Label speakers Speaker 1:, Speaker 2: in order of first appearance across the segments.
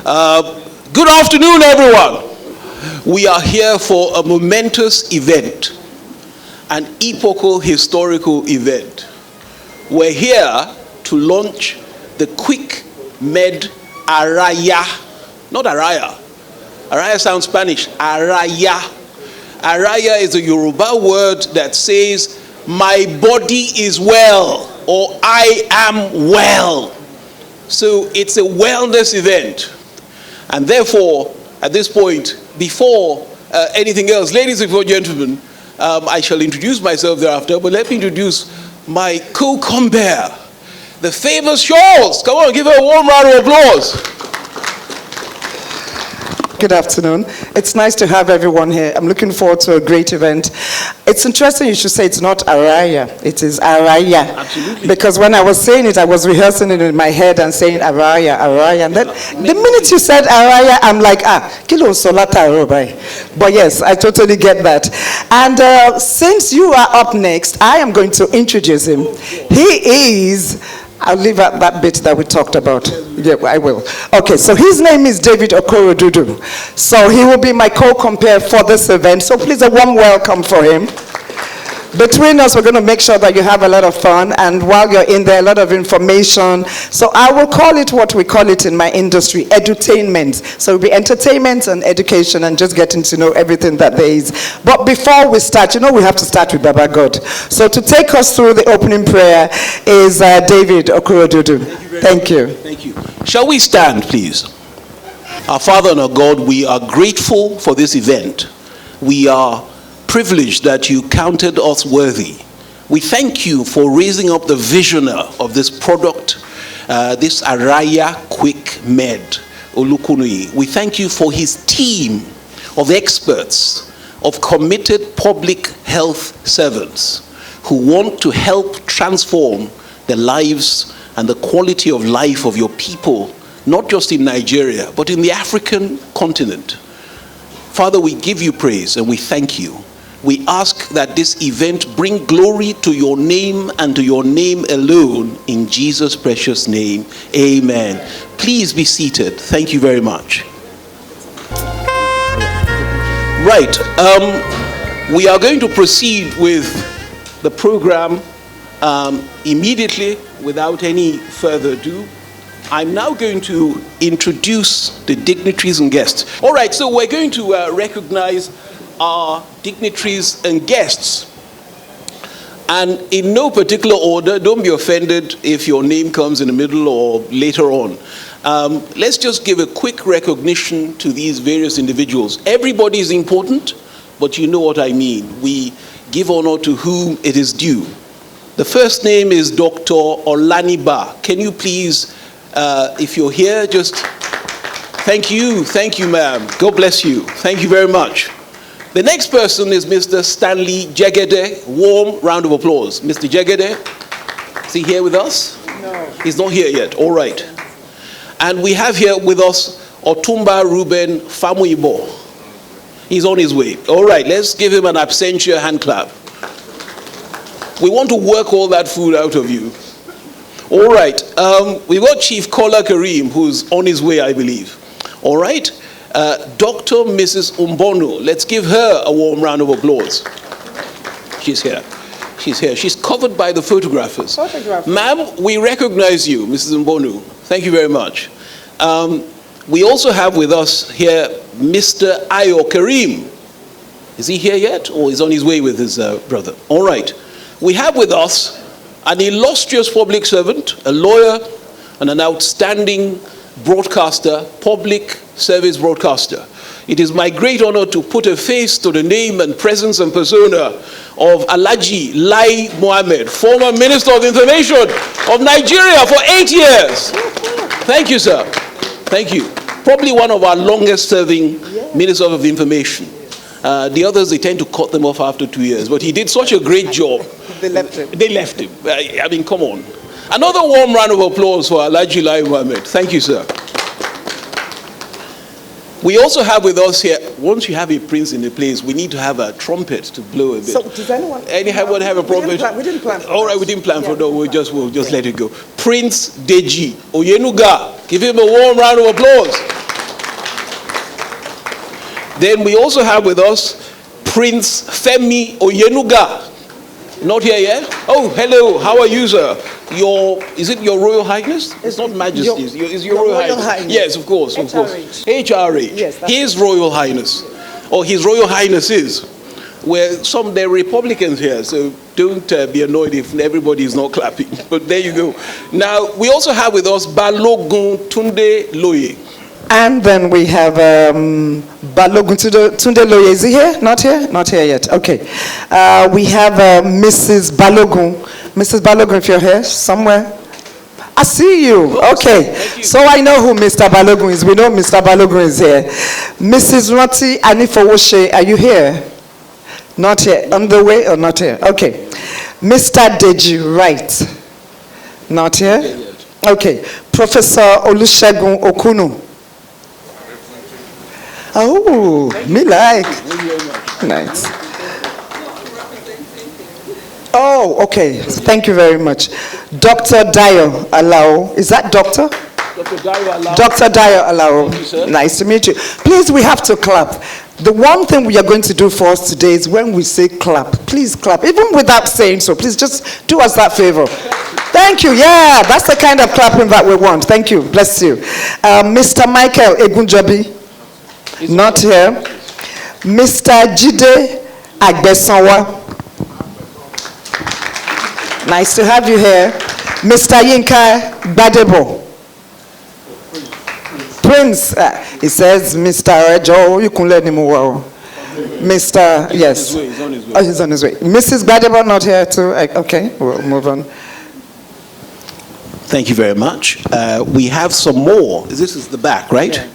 Speaker 1: Good afternoon, everyone. We are here for a momentous event, an epochal historical event. We're here to launch the Quickmed Araya. Not Araya. Araya sounds Spanish. Araya. Araya is a Yoruba word that says, my body is well, or I am well. So it's a wellness event. And therefore, at this point, before anything else, ladies and gentlemen, I shall introduce myself thereafter, but let me introduce my co-compere, the famous Shawls. Come on, give her a warm round of applause.
Speaker 2: Good afternoon. It's nice to have everyone here. I'm looking forward to a great event. It's interesting you should say it's not Araya, it is Araya.
Speaker 1: Absolutely.
Speaker 2: Because when I was saying it, I was rehearsing it in my head and saying Araya, Araya. And then the minute you said Araya, I'm like, kilo solata robai. But yes, I totally get that. And since you are up next, I am going to introduce him. He is... I'll leave out that bit that we talked about. Yeah, I will. Okay, so his name is David Okorodudu. So he will be my co-compere for this event. So please, a warm welcome for him. Between us, we're going to make sure that you have a lot of fun. And while you're in there, a lot of information. So I will call it what we call it in my industry, edutainment. So it'll be entertainment and education and just getting to know everything that there is. But before we start, we have to start with Baba God. So to take us through the opening prayer is David Okorodudu. Thank you.
Speaker 1: Thank you. Shall we stand, please? Our Father and our God, we are grateful for this event. We are privileged that you counted us worthy. We thank you for raising up the visioner of this product, this Araya Quickmed Olukunui. We thank you for his team of experts, of committed public health servants who want to help transform the lives and the quality of life of your people, not just in Nigeria, but in the African continent. Father, we give you praise and we thank you. We ask that this event bring glory to your name and to your name alone, in Jesus' precious name. Amen. Please be seated. Thank you very much. Right. We are going to proceed with the program immediately without any further ado. I'm now going to introduce the dignitaries and guests. All right, so we're going to recognize our dignitaries and guests. And in no particular order, don't be offended if your name comes in the middle or later on. Let's just give a quick recognition to these various individuals. Everybody is important, but you know what I mean. We give honor to whom it is due. The first name is Dr. Olaniba. Can you please, if you're here, just thank you, ma'am. God bless you. Thank you very much. The next person is Mr. Stanley Jegede. Warm round of applause. Mr. Jegede, is he here with us?
Speaker 2: No.
Speaker 1: He's not here yet. All right. And we have here with us Otumba Ruben Famuibo. He's on his way. All right, let's give him an absentia hand clap. We want to work all that food out of you. All right. We've got Chief Kola Kareem, who's on his way, I believe. All right. Dr. Mrs. Umbono, let's give her a warm round of applause. She's here. She's covered by the photographers. Ma'am, we recognize you, Mrs. Umbono. Thank you very much. We also have with us here Mr. Ayo Kareem. Is he here yet, or is on his way with his brother? All right. We have with us an illustrious public servant, a lawyer, and an outstanding broadcaster, public service broadcaster. It is my great honor to put a face to the name and presence and persona of Alhaji Lai Mohammed, former Minister of Information of Nigeria for 8 years. Thank you, sir. Thank you. Probably one of our longest serving Ministers of Information. The others, they tend to cut them off after 2 years, but he did such a great job. They left him. I mean, come on. Another warm round of applause for Alhaji Lai Mohammed. Thank you, sir. We also have with us here, once you have a prince in the place, we need to have a trumpet to blow a bit.
Speaker 2: So does anyone
Speaker 1: have a trumpet?
Speaker 2: We didn't plan for
Speaker 1: All right, we didn't plan for that. We'll just let it go. Prince Deji Oyenuga. Give him a warm round of applause. Then we also have with us Prince Femi Oyenuga. Not here yet? Oh, hello. How are you, sir? Is it your Royal Highness? It's not Majesty's. It's your Royal Highness. Yes, of course, of course. HRH.
Speaker 2: Yes,
Speaker 1: His Royal Highness, or His Royal Highnesses. Where they're Republicans here, so don't be annoyed if everybody is not clapping. But there you go. Now we also have with us Balogun Tunde Loye.
Speaker 2: And then we have Balogun Tunde Loye. Is he here? Not here? Not here yet. Okay. We have Mrs. Balogun. Mrs. Balogun, if you're here somewhere. I see you. Okay. So I know who Mr. Balogun is. We know Mr. Balogun is here. Mrs. Roti Anifowoshe, are you here? Not here. On the way or not here? Okay. Mr. Deji, right. Not here? Okay. Professor Olusegun Okunu. Oh, me like. Nice. Oh, okay. Thank you very much. Dr. Dayo Alao. Is that doctor?
Speaker 1: Dr. Dayo Alao.
Speaker 2: Dr. Dayo Alao.
Speaker 1: Thank you, sir.
Speaker 2: Nice to meet you. Please, we have to clap. The one thing we are going to do for us today is when we say clap, please clap. Even without saying so, please just do us that favor. Thank you. Yeah, that's the kind of clapping that we want. Thank you. Bless you. Mr. Michael Egunjobi. Not here. Mr. Jide Agbesanwa. Nice to have you here. Mr. Yinka Badebo. Prince, he says, Mr. Rejo, you can let him move. Mr. Yes.
Speaker 1: He's on his way.
Speaker 2: Oh, he's on his way. Mrs. Badebo not here too. Okay, we'll move on.
Speaker 1: Thank you very much. We have some more. This is the back, right?
Speaker 2: Yeah.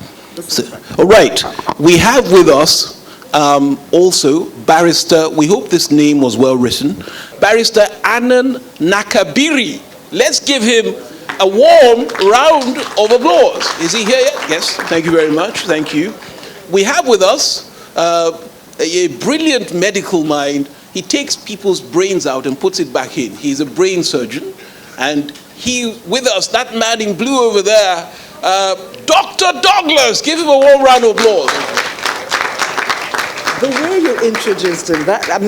Speaker 1: All right. We have with us also Barrister, we hope this name was well written, Barrister Anan Nakabiri. Let's give him a warm round of applause. Is he here yet? Yes. Thank you very much. Thank you. We have with us a brilliant medical mind. He takes people's brains out and puts it back in. He's a brain surgeon. And he, with us, that man in blue over there, Dr. Douglas. Give him a warm round of applause.
Speaker 2: The way you introduced him,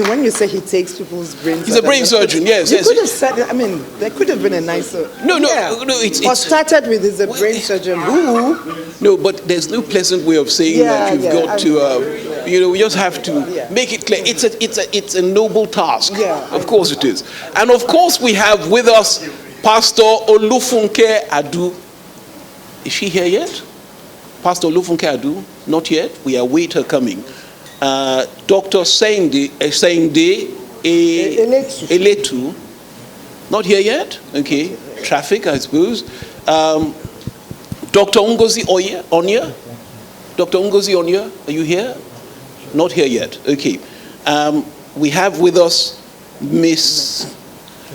Speaker 2: when you say he takes people's brains,
Speaker 1: he's a brain surgeon. Yes,
Speaker 2: you
Speaker 1: yes.
Speaker 2: could have said it. There could have been a nicer.
Speaker 1: No.
Speaker 2: Or started with he's a brain surgeon. Who?
Speaker 1: No, but there's no pleasant way of saying that. You've got to, we just have to make it clear. It's a noble task.
Speaker 2: Yeah,
Speaker 1: of course it is. And of course we have with us Pastor Olufunke Adu. Is she here yet? Pastor Olufunke Adu? Not yet. We await her coming. Dr. Seinde Eletu. Not here yet? Okay. Traffic, I suppose. Dr. Ngozi Onya? Dr. Ngozi Onya, are you here? Not here yet. Okay. We have with us Miss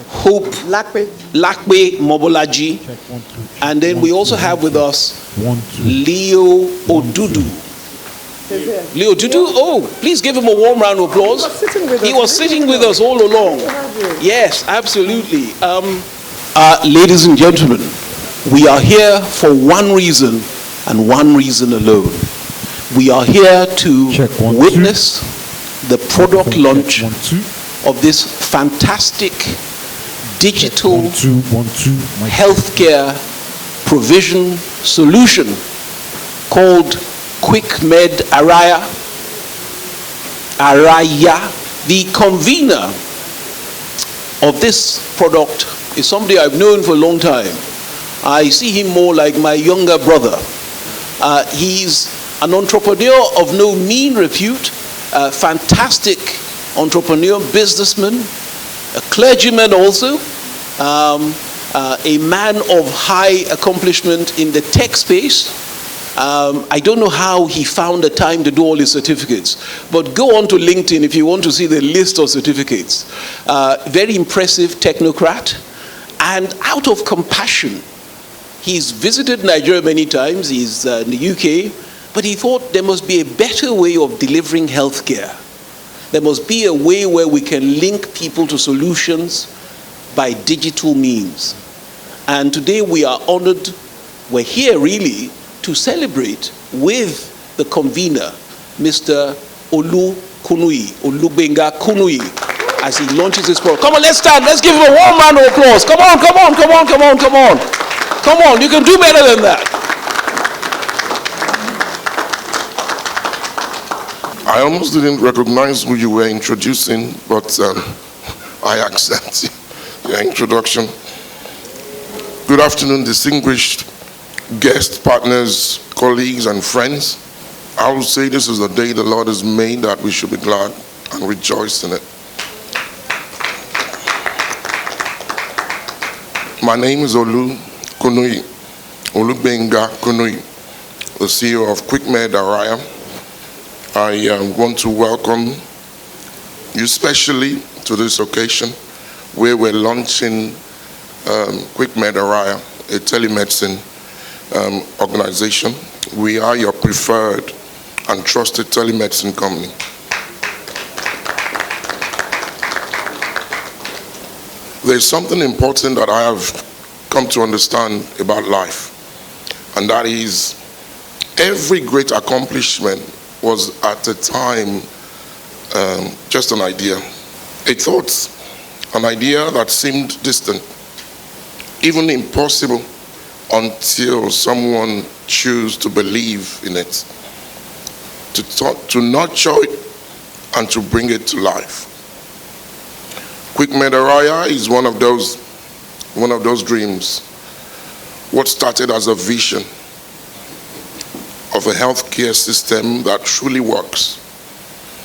Speaker 1: Hope Lakwe Mobolaji. And then we also have with us Leo Odudu. Leo Dudu, please give him a warm round of applause. He was sitting with us all along. Yes, absolutely. Ladies and gentlemen, we are here for one reason and one reason alone. We are here to witness the product launch of this fantastic digital healthcare provision solution called Quickmed Araya. The convener of this product is somebody I've known for a long time. I see him more like my younger brother. He's an entrepreneur of no mean repute, a fantastic entrepreneur, businessman, a clergyman also, a man of high accomplishment in the tech space. I don't know how he found the time to do all his certificates, but go on to LinkedIn if you want to see the list of certificates. Very impressive technocrat, and out of compassion, he's visited Nigeria many times. He's in the UK, but he thought there must be a better way of delivering healthcare. There must be a way where we can link people to solutions by digital means. And today we are honored, we're here really to celebrate with the convener, Mr. Olubenga Kunui, as he launches his program. Come on, let's stand. Let's give him a warm round of applause. Come on, come on, come on, come on, come on. Come on, you can do better than that.
Speaker 3: I almost didn't recognize who you were introducing, but I accept your introduction. Good afternoon, distinguished guests, partners, colleagues, and friends. I will say this is the day the Lord has made, that we should be glad and rejoice in it. My name is Olubenga Kunui, the CEO of Quickmed Araya. I want to welcome you specially to this occasion where we're launching Quickmed Araya, a telemedicine organization. We are your preferred and trusted telemedicine company. There's something important that I have come to understand about life, and that is every great accomplishment was at the time just an idea, a thought, an idea that seemed distant, even impossible, until someone chose to believe in it, to nurture it, and to bring it to life. Quickmed Araya is one of those dreams. What started as a vision of a healthcare system that truly works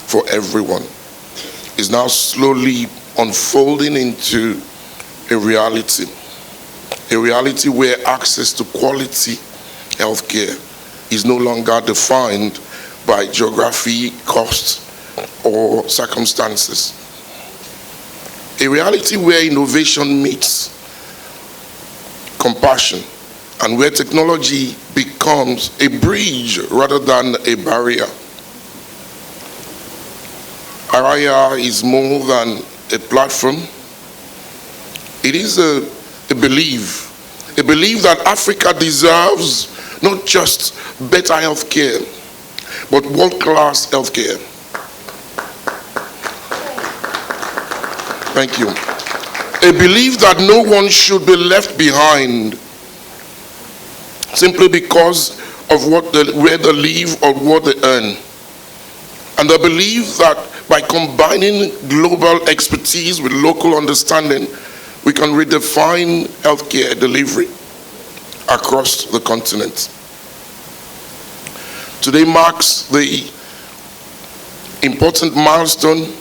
Speaker 3: for everyone is now slowly unfolding into a reality where access to quality healthcare is no longer defined by geography, cost, or circumstances. A reality where innovation meets compassion, and where technology becomes a bridge rather than a barrier. Araya is more than a platform. It is a belief that Africa deserves not just better healthcare, but world-class healthcare. Thank you. A belief that no one should be left behind simply because of where they live or what they earn. And a belief that by combining global expertise with local understanding, we can redefine healthcare delivery across the continent. Today marks the important milestone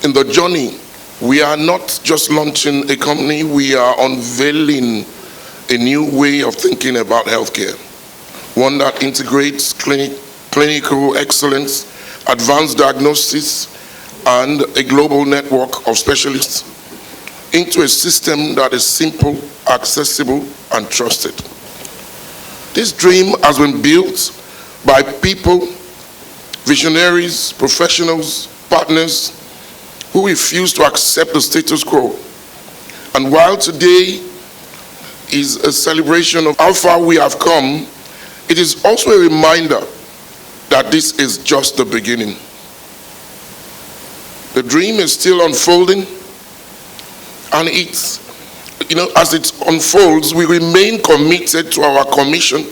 Speaker 3: in the journey. We are not just launching a company, we are unveiling a new way of thinking about healthcare. One that integrates clinical excellence, advanced diagnosis, and a global network of specialists into a system that is simple, accessible, and trusted. This dream has been built by people, visionaries, professionals, partners, who refuse to accept the status quo. And while today is a celebration of how far we have come, it is also a reminder that this is just the beginning. The dream is still unfolding, and as it unfolds, we remain committed to our commission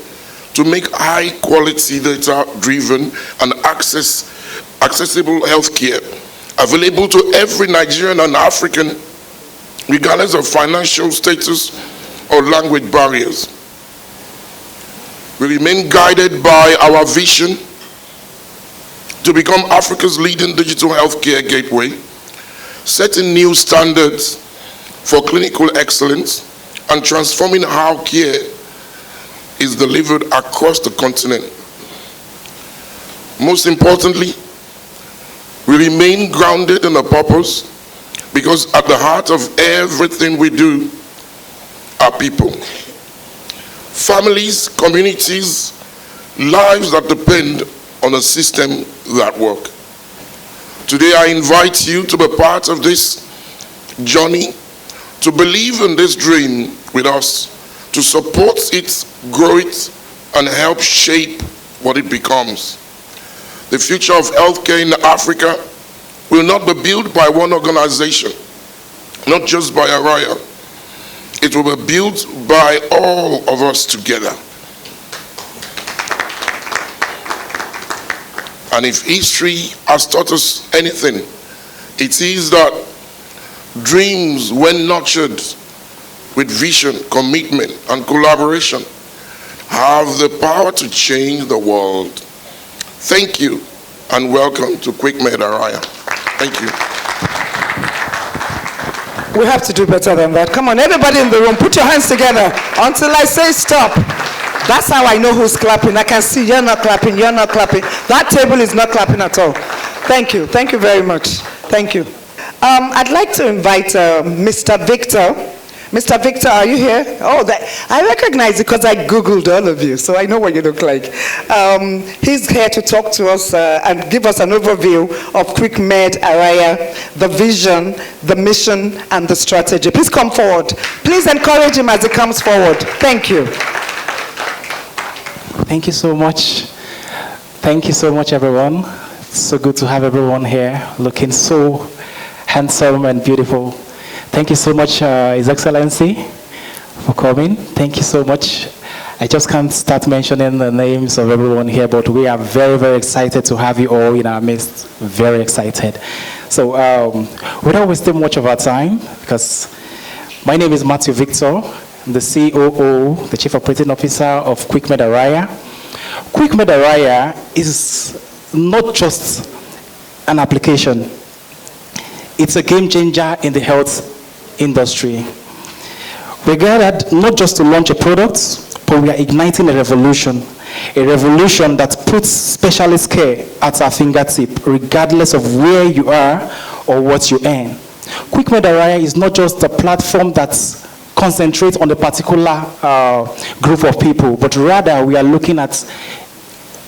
Speaker 3: to make high quality, data-driven and accessible healthcare available to every Nigerian and African, regardless of financial status or language barriers. We remain guided by our vision to become Africa's leading digital healthcare gateway, setting new standards for clinical excellence and transforming how care is delivered across the continent. Most importantly, we remain grounded in a purpose, because at the heart of everything we do are people. Families, communities, lives that depend on a system that works. Today I invite you to be part of this journey, to believe in this dream with us, to support it, grow it, and help shape what it becomes. the future of healthcare in Africa will not be built by one organization, not just by Araya. It will be built by all of us together. And if history has taught us anything, it is that dreams, when nurtured with vision, commitment, and collaboration, have the power to change the world. Thank you, and welcome to Quickmed Araya. Thank you.
Speaker 2: We have to do better than that. Come on, everybody in the room, put your hands together until I say stop. That's how I know who's clapping. I can see you're not clapping, you're not clapping. That table is not clapping at all. Thank you. Thank you very much. Thank you. I'd like to invite Mr. Victor. Mr. Victor, are you here? Oh, I recognize it because I Googled all of you, so I know what you look like. He's here to talk to us and give us an overview of Quickmed Araya, the vision, the mission, and the strategy. Please come forward. Please encourage him as he comes forward. Thank you.
Speaker 4: Thank you so much. Thank you so much, everyone. It's so good to have everyone here looking so handsome and beautiful. Thank you so much, His Excellency, for coming. Thank you so much. I just can't start mentioning the names of everyone here, but we are very, very excited to have you all in our midst. Very excited. So without wasting much of our time, because my name is Matthew Victor, I'm the COO, the Chief Operating Officer of Quickmed Araya. Quickmed Araya is not just an application. It's a game changer in the health industry. We gathered not just to launch a product, but we are igniting a revolution that puts specialist care at our fingertip, regardless of where you are or what you earn. Quickmed Araya is not just a platform that concentrates on a particular group of people, but rather we are looking at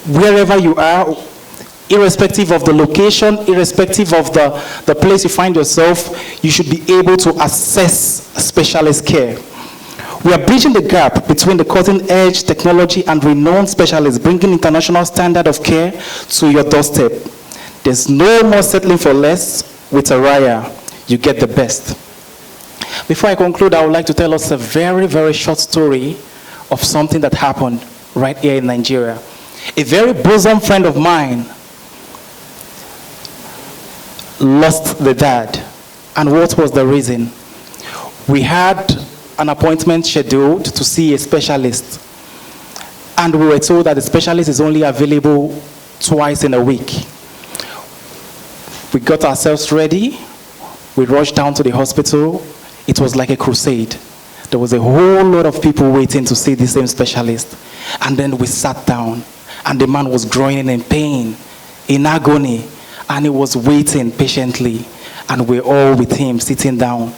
Speaker 4: wherever you are, irrespective of the location, irrespective of the place you find yourself, you should be able to access specialist care. We are bridging the gap between the cutting-edge technology and renowned specialists, bringing international standard of care to your doorstep. There's no more settling for less. With Araya, you get the best. Before I conclude, I would like to tell us a very, very short story of something that happened right here in Nigeria. A very bosom friend of mine lost the dad. And what was the reason? We had an appointment scheduled to see a specialist. And we were told that the specialist is only available twice in a week. We got ourselves ready. We rushed down to the hospital. It was like a crusade. There was a whole lot of people waiting to see the same specialist. And then we sat down, and the man was groaning in pain, in agony, and he was waiting patiently. And we're all with him, sitting down.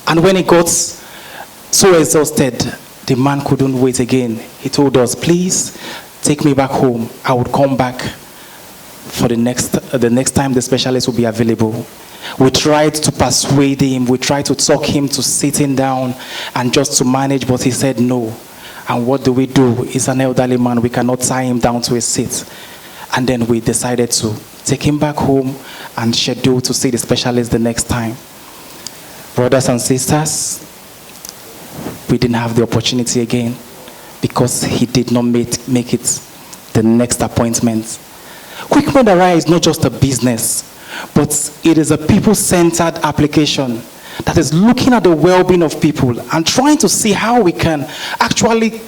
Speaker 4: And when he got so exhausted, the man couldn't wait again. He told us, please take me back home. I would come back for the next time the specialist will be available. We tried to persuade him, we tried to talk him to sitting down and just to manage, but he said no. And what do? He's an elderly man, we cannot tie him down to a seat. And then we decided to take him back home and schedule to see the specialist the next time. Brothers and sisters, we didn't have the opportunity again because he did not make it the next appointment. Quickmed Araya is not just a business, but it is a people-centered application that is looking at the well-being of people and trying to see how we can actually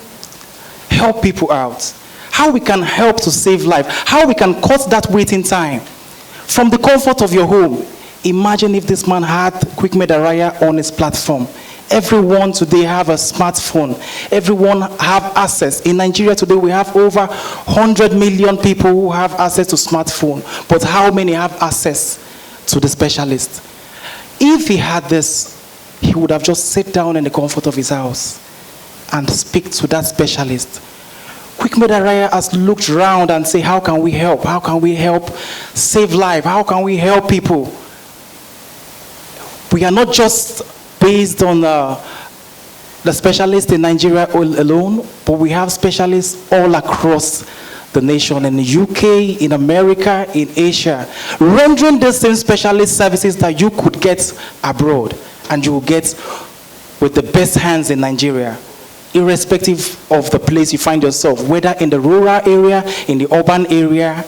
Speaker 4: help people out, how we can help to save life, how we can cut that waiting time from the comfort of your home. Imagine if this man had Quickmed Araya on his platform. Everyone today have a smartphone. Everyone have access. In Nigeria today, we have over 100 million people who have access to smartphone. But how many have access to the specialist? If he had this, he would have just sat down in the comfort of his house and speak to that specialist. Quickmed Araya has looked around and say, how can we help? How can we help save life? How can we help people? We are not just based on the specialists in Nigeria alone, but we have specialists all across the nation in the UK, in America, in Asia, rendering the same specialist services that you could get abroad and you will get with the best hands in Nigeria, irrespective of the place you find yourself, whether in the rural area, in the urban area.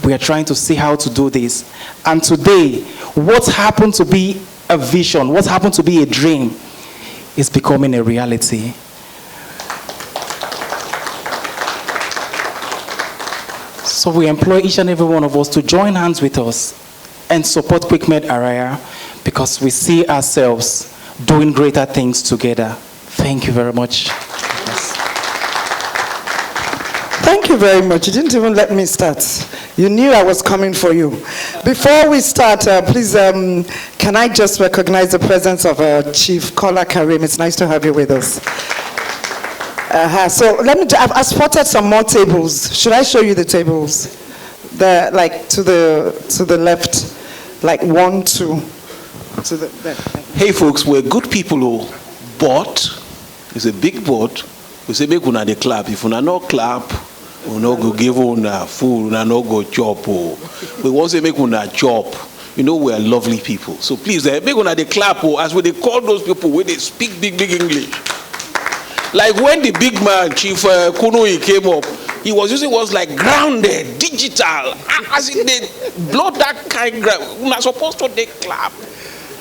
Speaker 4: We are trying to see how to do this. And today, what happened to be a vision, what happened to be a dream, is becoming a reality. So we employ each and every one of us to join hands with us and support Quickmed Araya, because we see ourselves doing greater things together. Thank you very much. Yes.
Speaker 2: Thank you very much. You didn't even let me start. You knew I was coming for you. Before we start, please, can I just recognize the presence of Chief Kola Karim? It's nice to have you with us. So let me. I've spotted some more tables. Should I show you the tables? The like to the left, like 1, 2, to the left.
Speaker 1: Hey folks, we're good people who but it's a big but. We say make una dey clap. If una no clap, we no go give una food, una no go chop. We want to make una chop. You know we are lovely people. So please, make una dey clap as we dey call those people when they speak big English. Like when the big man, Chief Kunui, came up, he was using words like grounded, digital, as if they blow that kind ground. We're not supposed to they clap.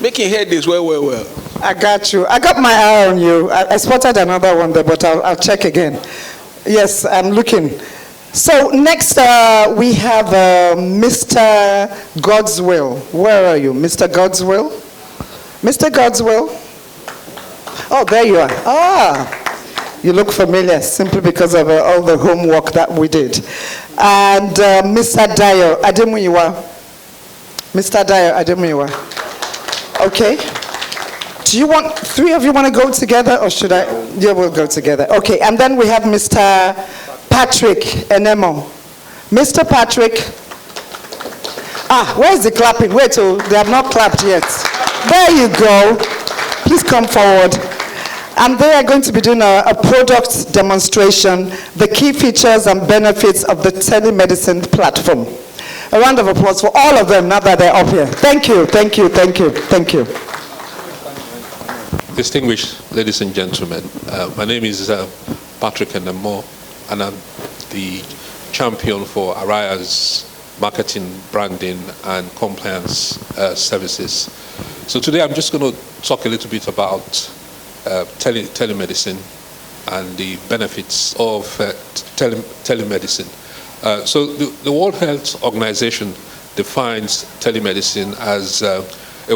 Speaker 1: Make him hear this well.
Speaker 2: I got you. I got my eye on you. I spotted another one there, but I'll check again. Yes, I'm looking. So next we have Mr. Godswill. Where are you? Mr. Godswill? Mr. Godswill? Oh, there you are. You look familiar simply because of all the homework that we did. And Mr. Dayo Ademuyiwa. Mr. Dayo Ademuyiwa. Okay. Do you want, 3 of you want to go together, or should I? Yeah, we'll go together. Okay, and then we have Mr. Patrick Enemo. Mr. Patrick. Where's the clapping? Wait, they have not clapped yet. There you go. Please come forward. And they are going to be doing a product demonstration, the key features and benefits of the telemedicine platform. A round of applause for all of them now that they're up here. Thank you.
Speaker 5: Distinguished ladies and gentlemen, my name is Patrick Enemo, and I'm the champion for Araya's marketing, branding, and compliance services. So today I'm just going to talk a little bit about telemedicine and the benefits of telemedicine. So the World Health Organization defines telemedicine as a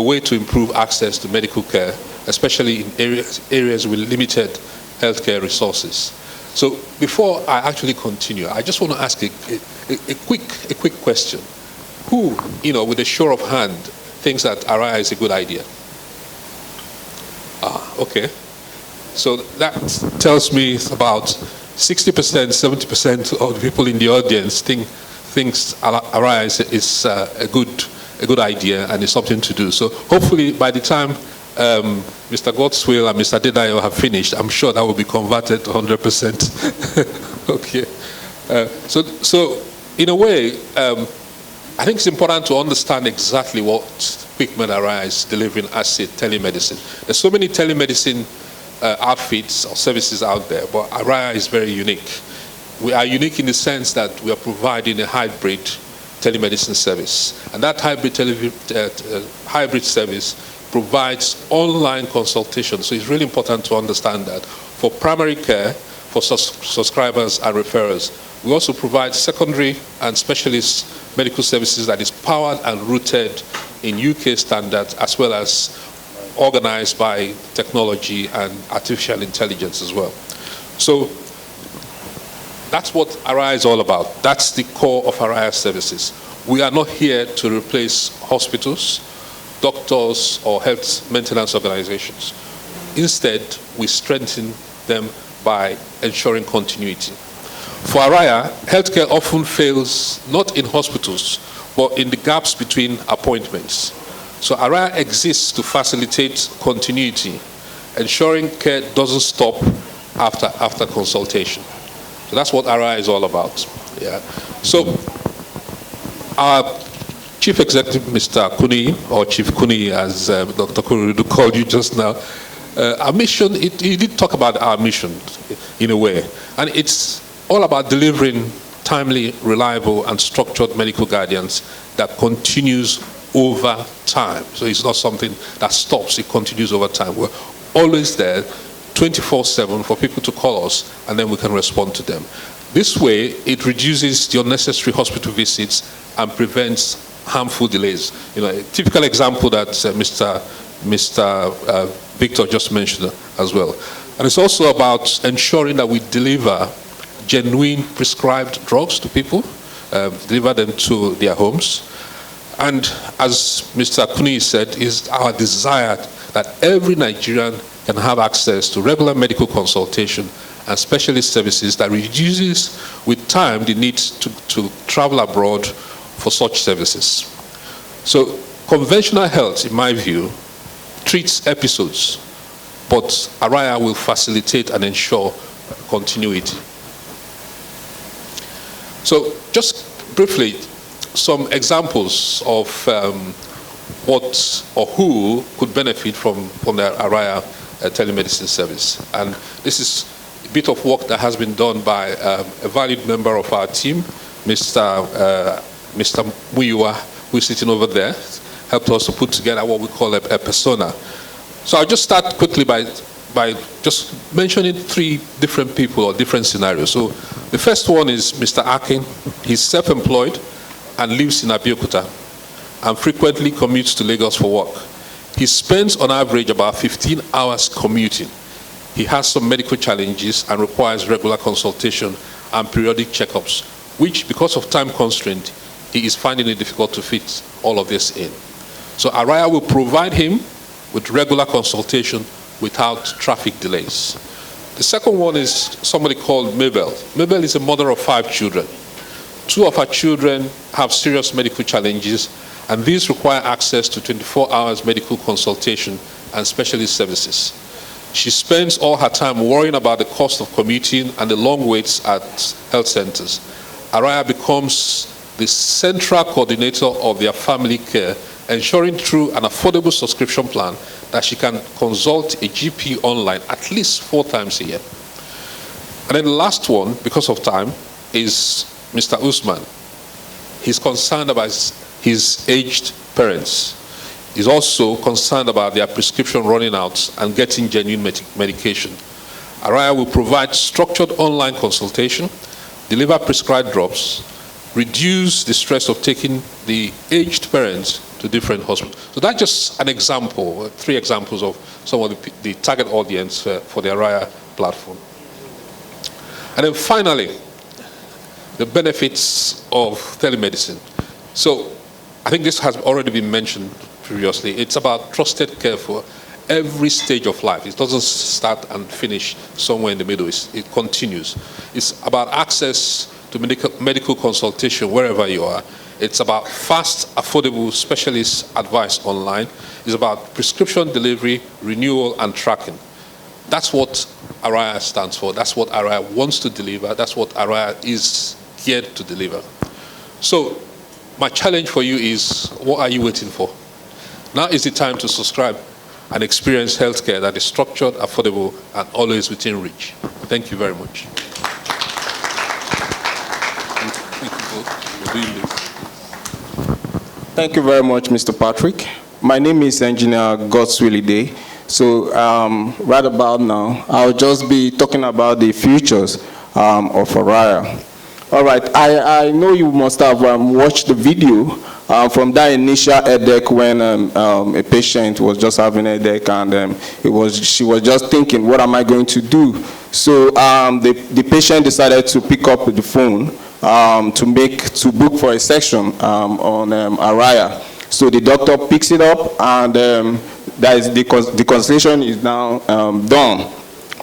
Speaker 5: way to improve access to medical care, especially in areas with limited healthcare resources. So before I actually continue, I just want to ask a quick question. Who, with a show of hand, thinks that Araya is a good idea? Okay. So that tells me about 60%, 70% of the people in the audience thinks Araya is a good idea and is something to do. So hopefully by the time Mr. Godswill and Mr. Dedayo have finished, I'm sure that will be converted to 100%. Okay. So in a way, I think it's important to understand exactly what Quickmed Araya is delivering as a telemedicine. There's so many telemedicine outfits or services out there, but Araya is very unique. We are unique in the sense that we are providing a hybrid telemedicine service. And that hybrid service provides online consultation. So it's really important to understand that for primary care, for subscribers and referrers, we also provide secondary and specialist medical services that is powered and rooted in UK standards, as well as organized by technology and artificial intelligence as well. So that's what Araya is all about. That's the core of Araya services. We are not here to replace hospitals, doctors, or health maintenance organizations. Instead, we strengthen them by ensuring continuity. For Araya, healthcare often fails not in hospitals, but in the gaps between appointments. So Araya exists to facilitate continuity, ensuring care doesn't stop after consultation. So that's what Araya is all about. Yeah. So our Chief Executive, Mr. Kuni, or Chief Kuni, as Dr. Kuridu called you just now, our mission, he did talk about our mission in a way. And it's all about delivering timely, reliable, and structured medical guidance that continues over time. So it's not something that stops, it continues over time. We're always there, 24/7, for people to call us, and then we can respond to them. This way, it reduces the unnecessary hospital visits and prevents harmful delays. You know, a typical example that Mr. Victor just mentioned as well. And it's also about ensuring that we deliver genuine prescribed drugs to people, deliver them to their homes. And as Mr. Kuni said, it's our desire that every Nigerian can have access to regular medical consultation and specialist services that reduces with time the need to travel abroad for such services. So conventional health, in my view, treats episodes, but Araya will facilitate and ensure continuity. So just briefly, some examples of what or who could benefit from the Araya telemedicine service. And this is a bit of work that has been done by a valued member of our team, Mr. Muyua, who is sitting over there, helped us to put together what we call a persona. So I'll just start quickly by just mentioning 3 different people or different scenarios. So the first one is Mr. Akin. He's self-employed and lives in Abeokuta and frequently commutes to Lagos for work. He spends on average about 15 hours commuting. He has some medical challenges and requires regular consultation and periodic checkups, which, because of time constraint, he is finding it difficult to fit all of this in. So Araya will provide him with regular consultation without traffic delays. The second one is somebody called Mabel. Mabel is a mother of 5 children. 2 of her children have serious medical challenges, and these require access to 24 hours medical consultation and specialist services. She spends all her time worrying about the cost of commuting and the long waits at health centers. Araya becomes the central coordinator of their family care, ensuring through an affordable subscription plan that she can consult a GP online at least 4 times a year. And then the last one, because of time, is Mr. Usman. He's concerned about his aged parents. He's also concerned about their prescription running out and getting genuine medication. Araya will provide structured online consultation, deliver prescribed drops, reduce the stress of taking the aged parents to different hospitals. So that's just an example, 3 examples of some of the target audience for the Araya platform. And then finally, the benefits of telemedicine. So I think this has already been mentioned previously. It's about trusted care for every stage of life. It doesn't start and finish somewhere in the middle. It continues. It's about access to medical consultation wherever you are. It's about fast, affordable specialist advice online. It's about prescription delivery, renewal, and tracking. That's what Araya stands for. That's what Araya wants to deliver. That's what Araya is geared to deliver. So my challenge for you is, what are you waiting for? Now is the time to subscribe and experience healthcare that is structured, affordable, and always within reach. Thank you very much.
Speaker 6: Thank you very much, Mr. Patrick. My name is Engineer Godswill Day. So right about now, I'll just be talking about the futures of Araya. All right, I know you must have watched the video from that initial headache when a patient was just having a headache, and she was just thinking, what am I going to do? So the patient decided to pick up the phone to book for a session on Araya. So the doctor picks it up, and that is the consultation is now done.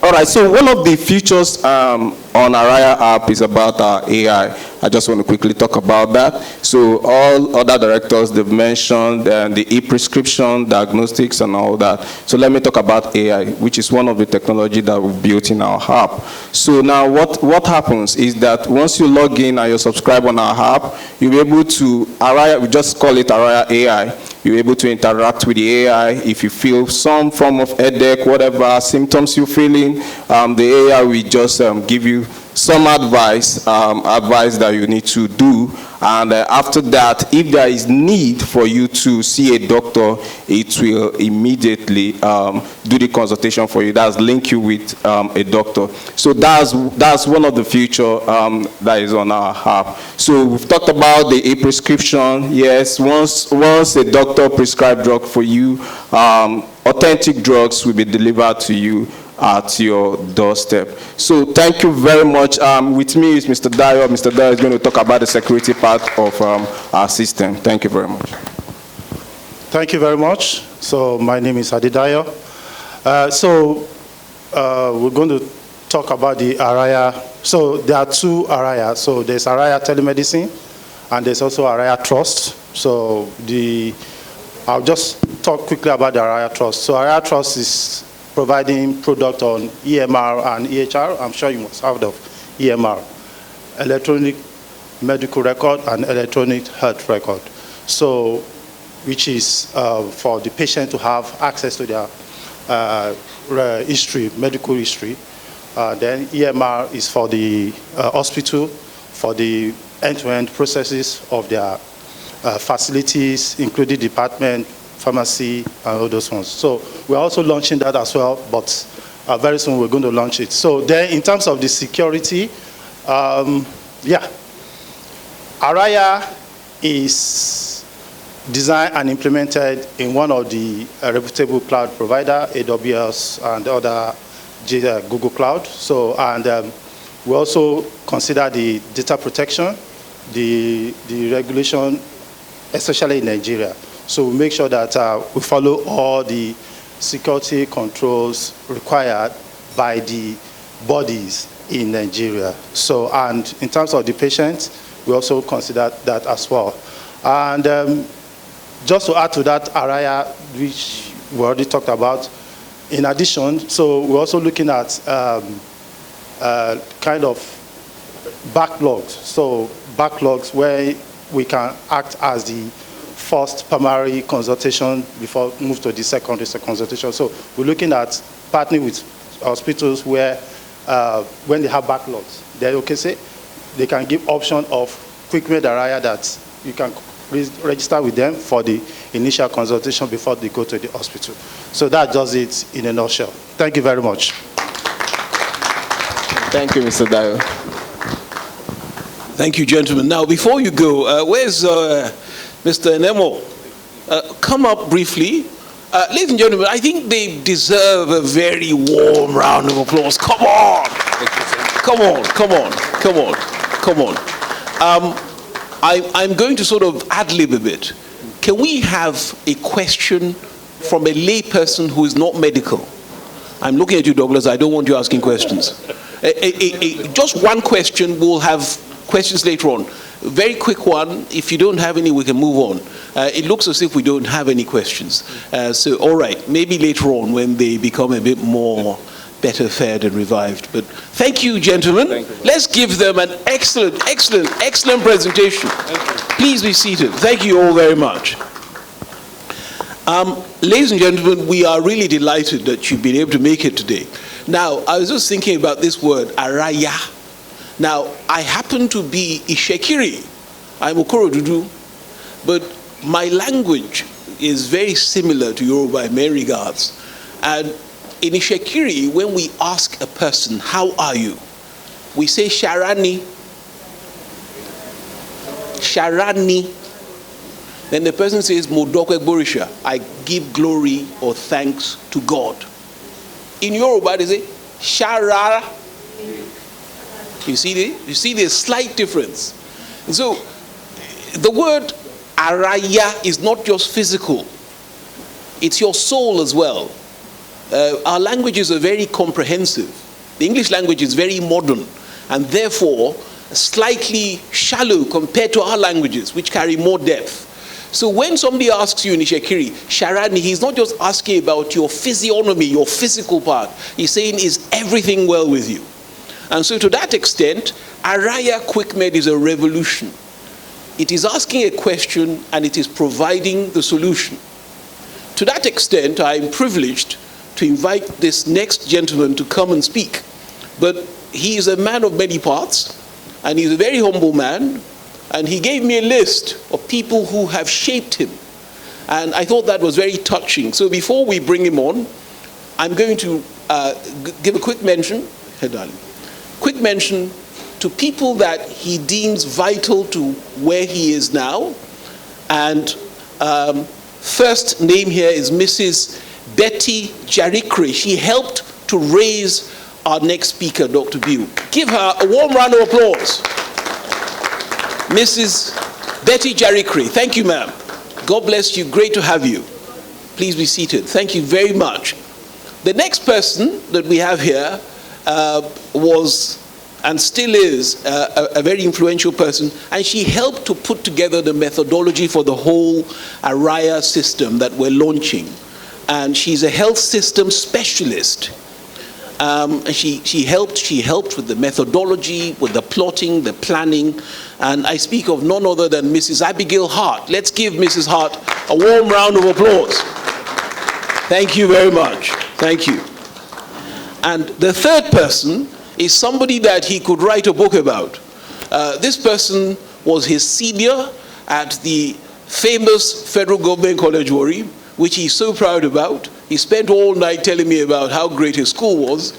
Speaker 6: All right, so one of the features on Araya app is about our AI. I just want to quickly talk about that. So all other directors, they've mentioned the e-prescription, diagnostics, and all that. So let me talk about AI, which is one of the technology that we've built in our app. So now what happens is that once you log in and you subscribe on our app, you'll be able to, Araya, we just call it Araya AI. You're able to interact with the AI. If you feel some form of headache, whatever symptoms you're feeling, the AI will just give you some advice that you need to do. And after that, if there is need for you to see a doctor, it will immediately do the consultation for you. That's link you with a doctor. So that's one of the features that is on our app. So we've talked about the e-prescription. Yes, once a doctor prescribes drug for you, authentic drugs will be delivered to you at your doorstep. So thank you very much. With me is Mr. Dayo. Mr. Dayo is going to talk about the security part of our system. Thank you very much.
Speaker 7: Thank you very much. So my name is Adidayo. We're going to talk about the Araya. So there are two Araya. So there's Araya Telemedicine and there's also Araya Trust. So I'll just talk quickly about the Araya Trust. So Araya Trust is providing product on EMR and EHR. I'm sure you must have heard of EMR, electronic medical record and electronic health record. So, which is for the patient to have access to their history, medical history. Then EMR is for the hospital, for the end-to-end processes of their facilities, including department, pharmacy, and all those ones. So we're also launching that as well, but very soon we're going to launch it. So then in terms of the security, Araya is designed and implemented in one of the reputable cloud provider, AWS and other Google Cloud. So, and we also consider the data protection, the regulation, especially in Nigeria. So we make sure that we follow all the security controls required by the bodies in Nigeria. So, and in terms of the patients, we also consider that as well. And just to add to that, Araya, which we already talked about, in addition, so we're also looking at kind of backlogs. So backlogs where we can act as the first primary consultation before move to the secondary consultation. So we're looking at partnering with hospitals where when they have backlogs, they can give option of Quickmed Araya that you can register with them for the initial consultation before they go to the hospital. So that does it in a nutshell. Thank you very much.
Speaker 6: Thank you, Mr. Dayo.
Speaker 1: Thank you, gentlemen. Now, before you go, where's Mr. Enemo? Come up briefly. Ladies and gentlemen, I think they deserve a very warm round of applause. Come on. Come on, come on, come on, come on. I'm going to sort of ad-lib a bit. Can we have a question from a lay person who is not medical? I'm looking at you, Douglas. I don't want you asking questions. Just one question. We'll have questions later on. Very quick one. If you don't have any, we can move on. It looks as if we don't have any questions. So, all right. Maybe later on when they become a bit more better fed and revived. But thank you, gentlemen. Thank you. Let's give them an excellent presentation. Please be seated. Thank you all very much. Ladies and gentlemen, we are really delighted that you've been able to make it today. Now, I was just thinking about this word, Araya. Now, I happen to be Ishekiri. I'm Okorodudu, but my language is very similar to Yoruba in many regards. And in Ishekiri, when we ask a person, how are you? We say Sharani. Sharani. Then the person says, Modokwe Borisha, I give glory or thanks to God. In Yoruba, they say, Sharara. You see the slight difference. And so, the word Araya is not just physical. It's your soul as well. our languages are very comprehensive. The English language is very modern and therefore slightly shallow compared to our languages, which carry more depth. So when somebody asks you in Ishekiri, Sharani, he's not just asking about your physiognomy, your physical part. He's saying, is everything well with you? And so to that extent, Araya Quickmed is a revolution. It is asking a question and it is providing the solution. To that extent, I am privileged to invite this next gentleman to come and speak. But he is a man of many parts, and he's a very humble man, and he gave me a list of people who have shaped him. And I thought that was very touching. So before we bring him on, I'm going to give a quick mention, quick mention to people that he deems vital to where he is now. And first name here is Mrs. Betty Jarikri. She helped to raise our next speaker, Dr. Biu. Give her a warm round of applause. Mrs. Betty Jarikri. Thank you, ma'am. God bless you. Great to have you. Please be seated. Thank you very much. The next person that we have here was and still is a very influential person, and she helped to put together the methodology for the whole Araya system that we're launching. And she's a health system specialist. And she helped with the methodology, with the plotting, the planning, and I speak of none other than Mrs. Abigail Hart. Let's give Mrs. Hart a warm round of applause. Thank you very much. Thank you. And the third person is somebody that he could write a book about. This person was his senior at the famous Federal Government College, Warri, which he's so proud about. He spent all night telling me about how great his school was.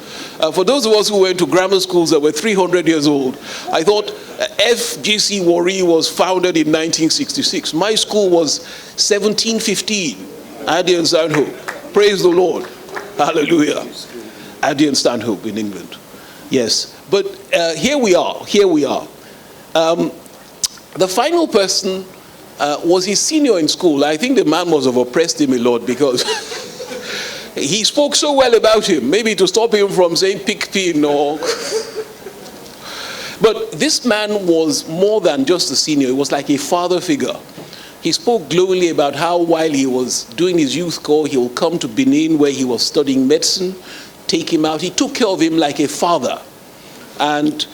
Speaker 1: For those of us who went to grammar schools that were 300 years old, I thought FGC Warri was founded in 1966. My school was 1715, Adian Stanhope. Praise the Lord. Hallelujah. Adian Stanhope in England. Yes, but here we are. The final person was his senior in school. I think the man must have oppressed him a lot because he spoke so well about him, maybe to stop him from saying pigpin or... But this man was more than just a senior. He was like a father figure. He spoke glowingly about how while he was doing his youth corps, he will come to Benin where he was studying medicine, take him out. He took care of him like a father. And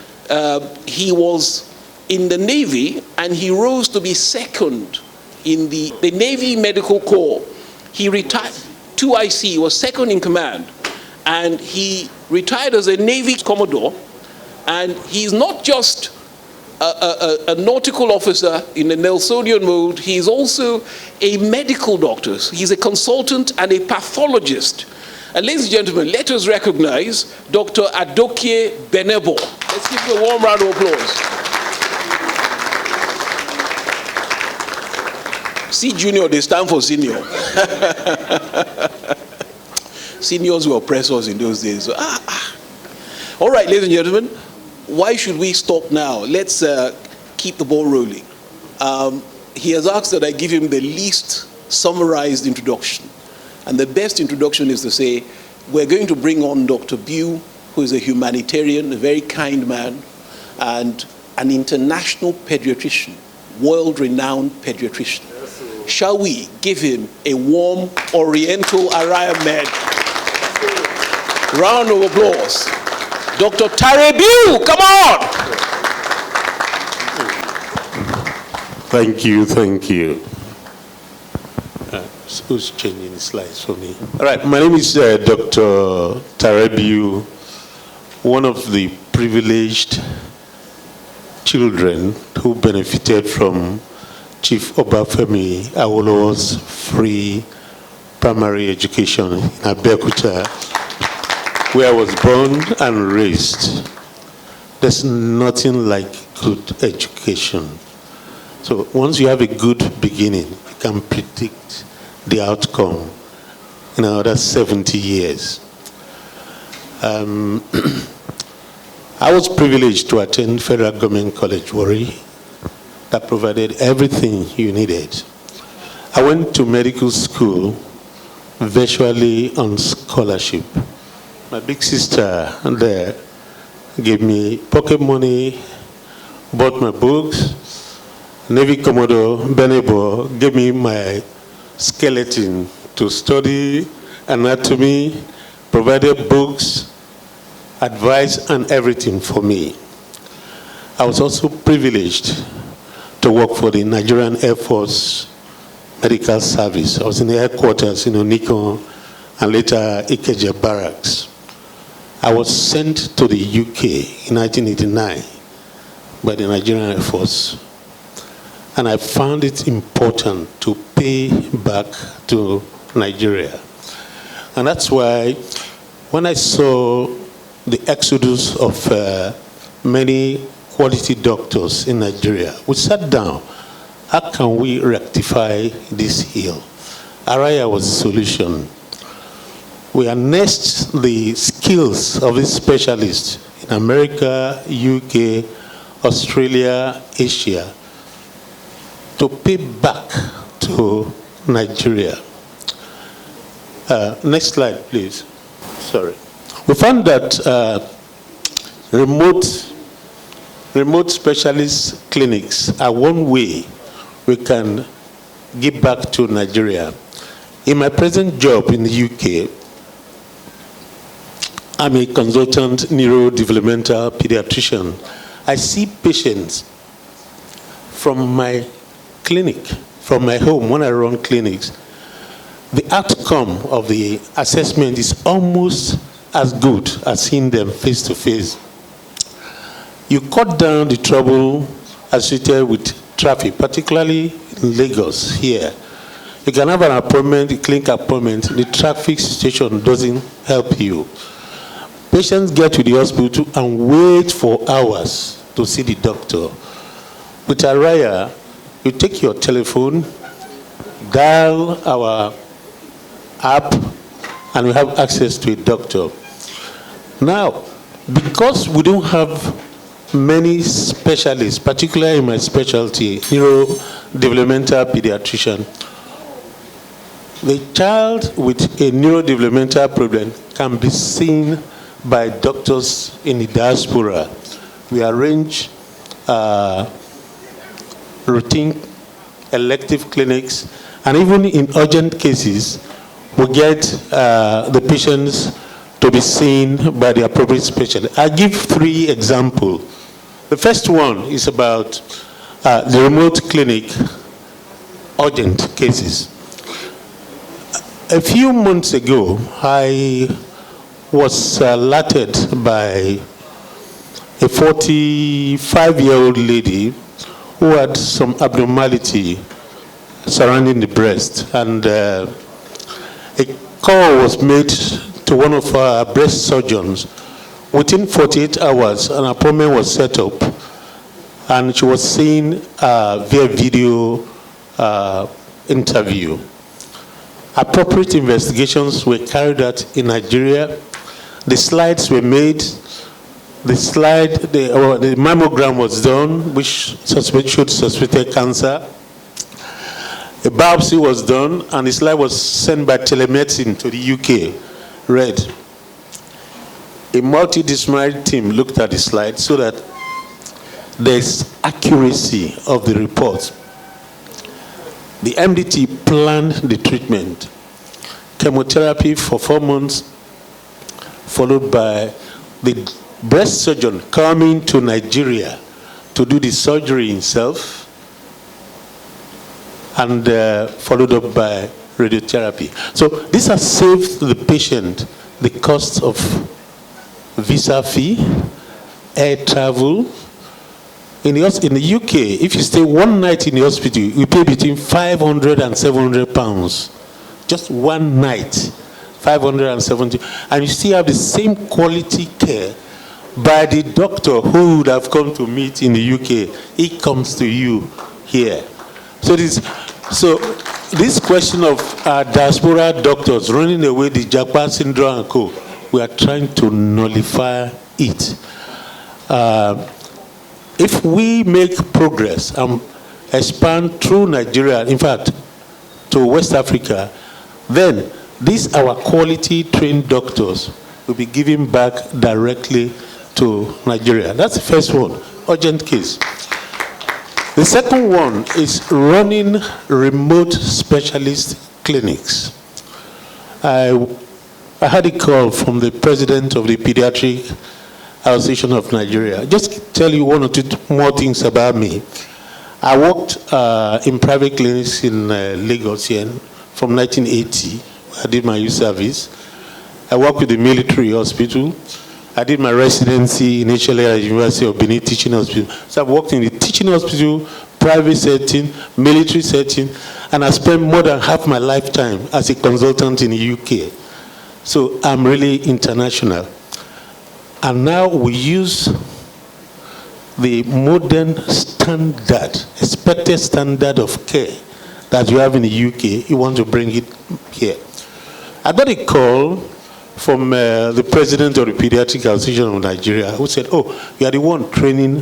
Speaker 1: he was in the Navy, and he rose to be second in the Navy Medical Corps. He retired, 2IC, he was second in command. And he retired as a Navy Commodore. And he's not just a nautical officer in the Nelsonian mode, he's also a medical doctor. He's a consultant and a pathologist. And ladies and gentlemen, let us recognize Dr. Adokie Benebo. Let's give him a warm round of applause. See, junior, they stand for senior. Seniors were oppressors in those days. So, All right, ladies and gentlemen, why should we stop now? Let's keep the ball rolling. He has asked that I give him the least summarized introduction. And the best introduction is to say, we're going to bring on Dr. Biu, who is a humanitarian, a very kind man, and an international pediatrician, world-renowned pediatrician. Shall we give him a warm Oriental Araya med? Round of applause. Dr. Tare Biu, come on!
Speaker 8: Thank you, thank you. Who's changing the slides for me? All right, my name is Dr. Tare Biu, one of the privileged children who benefited from Chief Obafemi Awolowo's free primary education in Abeokuta, where I was born and raised. There's nothing like good education. So once you have a good beginning, you can predict the outcome in another 70 years. I was privileged to attend Federal Government College, Warri, that provided everything you needed. I went to medical school virtually on scholarship. My big sister there gave me pocket money, bought my books. Navy Commodore Benebo gave me my skeleton to study anatomy, provided books, advice, and everything for me. I was also privileged to work for the Nigerian Air Force Medical Service. I was in the headquarters in Onikon and later Ikeja Barracks. I was sent to the UK in 1989 by the Nigerian Air Force. And I found it important to pay back to Nigeria. And that's why when I saw the exodus of many quality doctors in Nigeria, we sat down. How can we rectify this ill? Araya was the solution. We harnessed the skills of these specialists in America, UK, Australia, Asia, to pay back to Nigeria. Next slide, please. Sorry. We found that remote specialist clinics are one way we can give back to Nigeria. In my present job in the UK, I'm a consultant neurodevelopmental pediatrician. I see patients from my clinic, from my home when I run clinics. The outcome of the assessment is almost as good as seeing them face to face. You cut down the trouble associated with traffic, particularly in Lagos here. You can have an appointment, a clinic appointment, the traffic situation doesn't help you. Patients get to the hospital and wait for hours to see the doctor. With Araya, you take your telephone, dial our app, and you have access to a doctor. Now, because we don't have many specialists, particularly in my specialty, neurodevelopmental pediatrician, the child with a neurodevelopmental problem can be seen by doctors in the diaspora. We arrange routine elective clinics, and even in urgent cases, we get the patients to be seen by the appropriate specialist. I'll give 3 examples. The first one is about the remote clinic urgent cases. A few months ago, I was alerted by a 45-year-old lady who had some abnormality surrounding the breast, and a call was made to one of our breast surgeons. Within 48 hours, an appointment was set up, and she was seen via video interview. Appropriate investigations were carried out in Nigeria. The slides were made. The mammogram was done, which showed suspected cancer. A biopsy was done, and the slide was sent by telemedicine to the UK, read. A multidisciplinary team looked at the slide so that there's accuracy of the report. The MDT planned the treatment. Chemotherapy for 4 months, followed by the breast surgeon coming to Nigeria to do the surgery himself, and followed up by radiotherapy. So this has saved the patient the cost of visa fee, air travel. In the UK, if you stay 1 night in the hospital, you pay between 500 and 700 pounds. Just 1 night, 570, and you still have the same quality care by the doctor who would have come to meet in the UK. He comes to you here. So this question of diaspora doctors running away the Japa syndrome and co, we are trying to nullify it. If we make progress and expand through Nigeria, in fact, to West Africa, then These our quality trained doctors will be given back directly to Nigeria. That's the first one, urgent case. The second one is running remote specialist clinics. I had a call from the president of the Pediatric Association of Nigeria. Just tell you one or two more things about me. I worked in private clinics in Lagos here from 1980. I did my youth service. I worked with the military hospital. I did my residency initially at the University of Benin Teaching Hospital. So I've worked in the teaching hospital, private setting, military setting, and I spent more than half my lifetime as a consultant in the UK. So I'm really international. And now we use the modern standard, expected standard of care that you have in the UK. You want to bring it here. I got a call from the president of the Pediatric Association of Nigeria, who said, oh, you are the one training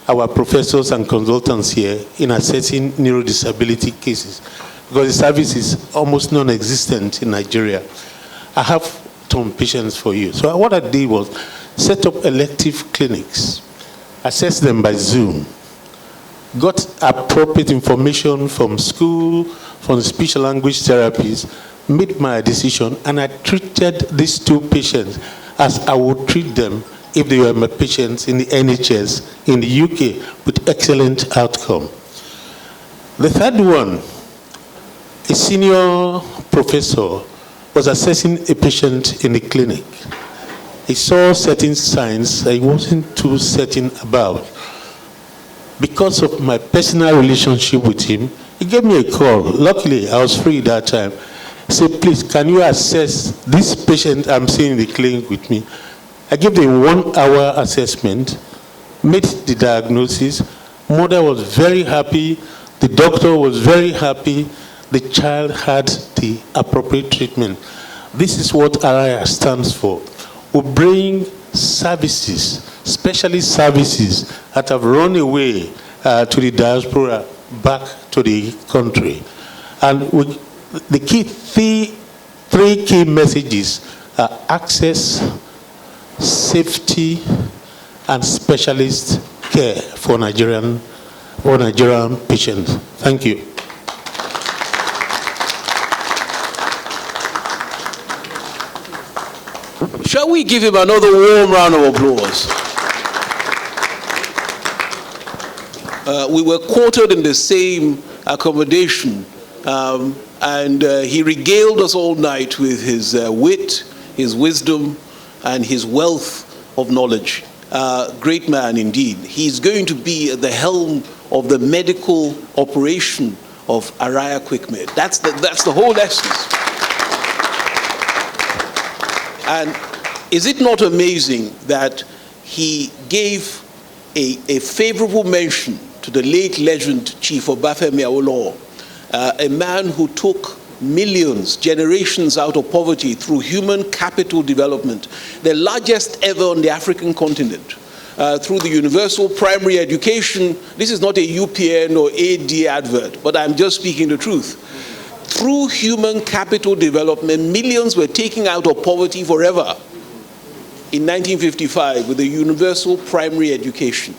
Speaker 8: our professors and consultants here in assessing neurodisability cases, because the service is almost non-existent in Nigeria. I have some patients for you. So what I did was set up elective clinics, assess them by Zoom, got appropriate information from school, from speech and language therapies, made my decision, and I treated these two patients as I would treat them if they were my patients in the NHS in the UK with excellent outcome. The third one, a senior professor was assessing a patient in the clinic. He saw certain signs that he wasn't too certain about. Because of my personal relationship with him, he gave me a call. Luckily, I was free that time. He said, please, can you assess this patient I'm seeing in the clinic with me? I gave them 1 hour assessment, made the diagnosis. Mother was very happy. The doctor was very happy. The child had the appropriate treatment. This is what Araya stands for. We bring services, specialist services that have run away to the diaspora back to the country. And the three key messages are access, safety, and specialist care for Nigerian patients. Thank you.
Speaker 1: Shall we give him another warm round of applause? We were quartered in the same accommodation, and he regaled us all night with his wit, his wisdom, and his wealth of knowledge. Great man indeed. He's going to be at the helm of the medical operation of Araya Quickmed. That's the whole essence. And is it not amazing that he gave a favorable mention to the late legend Chief Obafemi Awolowo, a man who took millions, generations out of poverty through human capital development, the largest ever on the African continent, through the universal primary education. This is not a UPN or AD advert, but I'm just speaking the truth. Through human capital development, millions were taken out of poverty forever in 1955 with the universal primary education,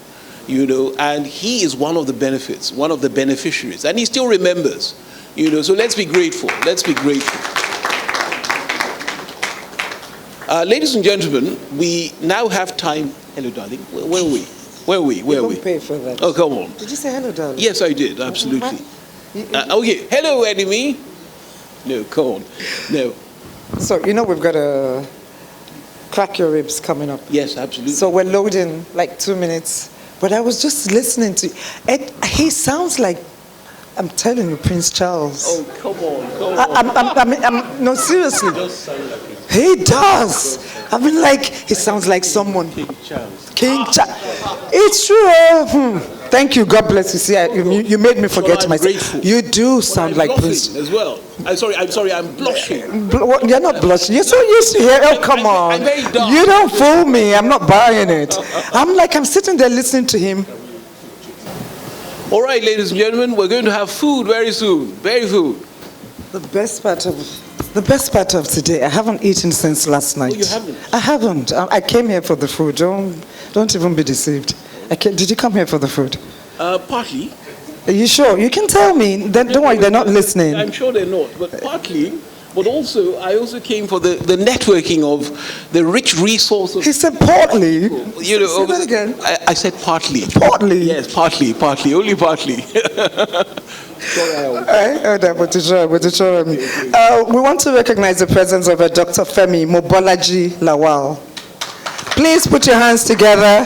Speaker 1: and he is one of the benefits, one of the beneficiaries, and he still remembers, so let's be grateful. Let's be grateful. Ladies and gentlemen, we now have time. Hello, darling. Where are we? Where are we? Where are we?
Speaker 2: Pay for that.
Speaker 1: Oh, come on.
Speaker 2: Did you say hello, darling?
Speaker 1: Yes, I did. Absolutely. Okay. Hello, enemy. No, come on. No.
Speaker 2: So, we've got a crack your ribs coming up.
Speaker 1: Yes, absolutely.
Speaker 2: So we're loading like 2 minutes. But I was just listening to Ed. He sounds like, I'm telling you, Prince Charles.
Speaker 1: Oh, come on.
Speaker 2: No, seriously. He does. He sounds like someone.
Speaker 8: King Charles.
Speaker 2: King Charles. It's true. Thank you. God bless you. See, you made me forget myself.
Speaker 1: Grateful.
Speaker 2: You do sound like Prince
Speaker 1: as well. I'm sorry. I'm blushing.
Speaker 2: You're not blushing. You're so used to hear. Oh, come on.
Speaker 1: I'm very dark.
Speaker 2: You don't fool me. I'm not buying it. I'm sitting there listening to him.
Speaker 1: All right, ladies and gentlemen, we're going to have food very soon. Very food.
Speaker 2: The best part of The best part of today, I haven't eaten since last night.
Speaker 1: Oh, you haven't?
Speaker 2: I haven't. I came here for the food. Don't even be deceived. Did you come here for the food?
Speaker 1: Partly.
Speaker 2: Are you sure? You can tell me. Don't worry, they're not listening.
Speaker 1: I'm sure they're not, but partly. But also, I also came for the networking of the rich resource of...
Speaker 2: He said partly.
Speaker 1: You know,
Speaker 2: say that again.
Speaker 1: I said partly.
Speaker 2: Partly?
Speaker 1: Yes, partly, only partly.
Speaker 2: We want to recognize the presence of Dr. Femi Mobolaji Lawal. Please put your hands together.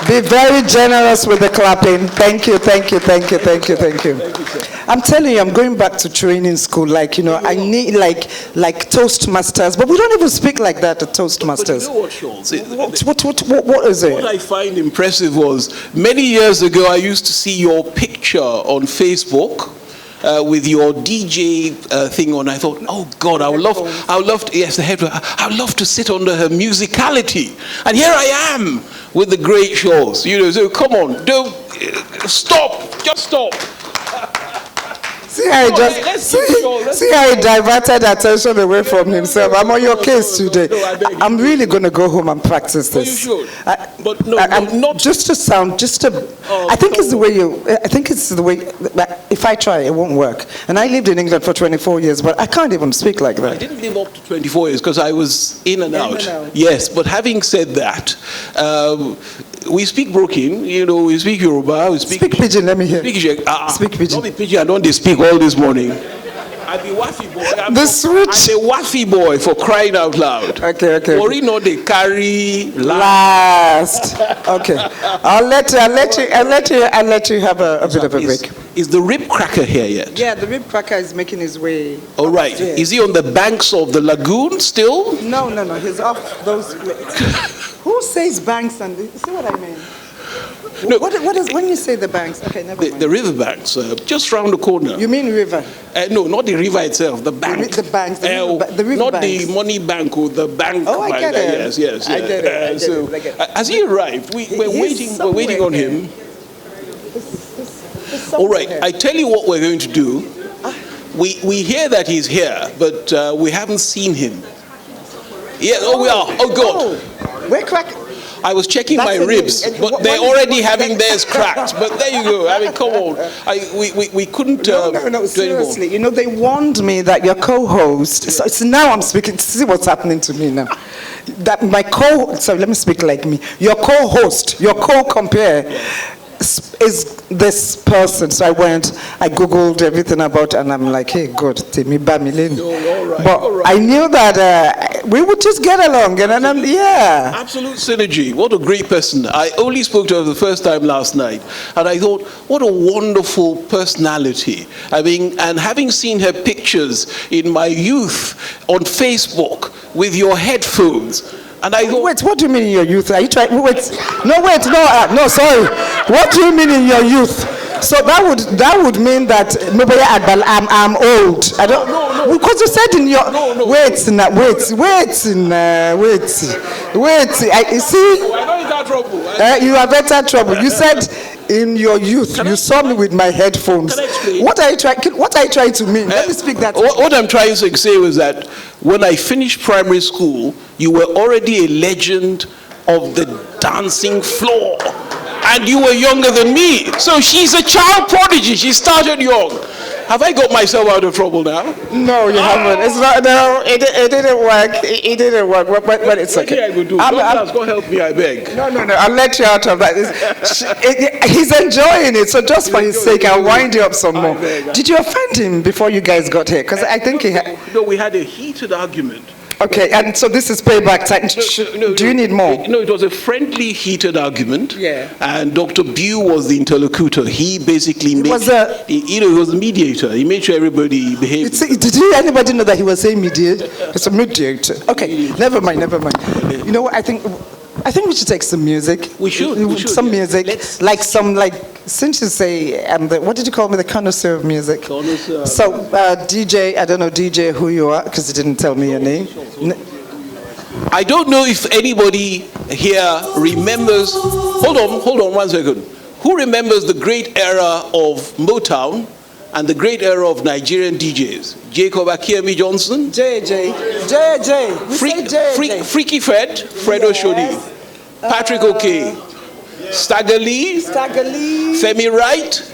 Speaker 2: Be very generous with the clapping. Thank you. I'm telling you, I'm going back to training school. Like, I need like Toastmasters, but we don't even speak like that at Toastmasters.
Speaker 1: But you know what, Charles?
Speaker 2: What is it?
Speaker 1: What I find impressive was many years ago I used to see your picture on Facebook. With your DJ thing on, I thought, oh God, I would love to, yes, the head, I would love to sit under her musicality. And here I am with the great shows, so come on, don't, just stop.
Speaker 2: See how he diverted attention away from himself. I'm on your case today. I'm really going to go home and practice this.
Speaker 1: You should. Not
Speaker 2: just to sound, I think it's the way if I try, it won't work. And I lived in England for 24 years, but I can't even speak like that.
Speaker 1: I didn't live up to 24 years because I was in and out. Yes, but having said that, we speak broken, we speak Yoruba, we speak
Speaker 2: Pidgin, let me hear.
Speaker 1: Speak Pidgin. Don't be Pidgin, I don't speak all this morning. I'm a Wafi boy. I'm a Wafi boy, for crying out loud.
Speaker 2: Okay.
Speaker 1: Worry not, they carry
Speaker 2: last. Okay. I'll let you have a bit of a break.
Speaker 1: Is the rib cracker here yet?
Speaker 2: Yeah, the rib cracker is making his way.
Speaker 1: All right. Upstairs. Is he on the banks of the lagoon still?
Speaker 2: No. He's off those. Who says banks? And see what I mean? No. What is when you say the banks? Okay, never mind.
Speaker 1: The river banks, just round the corner.
Speaker 2: You mean river?
Speaker 1: No, not the river itself. The bank.
Speaker 2: The banks. The river
Speaker 1: not
Speaker 2: banks.
Speaker 1: The money bank or the bank.
Speaker 2: Oh, I get it.
Speaker 1: Yes.
Speaker 2: I get it.
Speaker 1: Has he arrived? We're waiting on him. All right. I tell you what we're going to do. We hear that he's here, but we haven't seen him. Yeah. Oh, we are. Oh, God.
Speaker 2: We're cracking.
Speaker 1: I was checking my ribs, but they're already having theirs cracked. But there you go. I mean, come on. We couldn't do anymore.
Speaker 2: Seriously. They warned me that your co-host. So now I'm speaking. See what's happening to me now. That my sorry, let me speak like me. Your co-host, your co-compare is this person. So I Googled everything about it, and I'm like, hey, God, take me back, Milene. But I knew that we would just get along, and
Speaker 1: absolute synergy. What a great person. I only spoke to her the first time last night, and I thought, what a wonderful personality. I mean, and having seen her pictures in my youth on Facebook with your headphones. And I thought,
Speaker 2: wait, what do you mean in your youth? Are you trying? No, sorry. What do you mean in your youth? So that would mean that nobody I'm old. I don't. No. Because you said in your wait. You see, you have better trouble. You said in your youth, you saw me with my headphones.
Speaker 1: Can I explain?
Speaker 2: What are you trying to mean? Let me speak that.
Speaker 1: What I'm trying to say was that when I finished primary school, you were already a legend of the dancing floor. And you were younger than me. So she's a child prodigy. She started young. Have I got myself out of trouble now?
Speaker 2: No, you haven't. It's not. No, it didn't work. It didn't work. But it's okay.
Speaker 1: I could do. Go help me, I beg.
Speaker 2: No. I'll let you out of that. He's enjoying it. So just for his sake, I'll wind you up some more. Did you offend him before you guys got here? Because I think he had.
Speaker 1: No, we had a heated argument.
Speaker 2: Okay, and so this is payback time. Do you need more?
Speaker 1: No, it was a friendly, heated argument.
Speaker 2: Yeah.
Speaker 1: And Dr. Bew was the interlocutor. He basically he was the mediator. He made sure everybody behaved.
Speaker 2: Did anybody know that he was saying mediator? It's a mediator. Okay, never mind. You know what? I think we should take some music.
Speaker 1: We should.
Speaker 2: Some music. Since you say, what did you call me? The connoisseur of music.
Speaker 1: Connoisseur.
Speaker 2: So, DJ, I don't know, DJ, who you are, because you didn't tell me your name.
Speaker 1: I don't know if anybody here remembers. Hold on 1 second. Who remembers the great era of Motown and the great era of Nigerian DJs. Jacob Akiemi Johnson.
Speaker 2: JJ.
Speaker 1: Freaky Fredo Shodi. Patrick Oke. Stagger Lee. Femi Wright.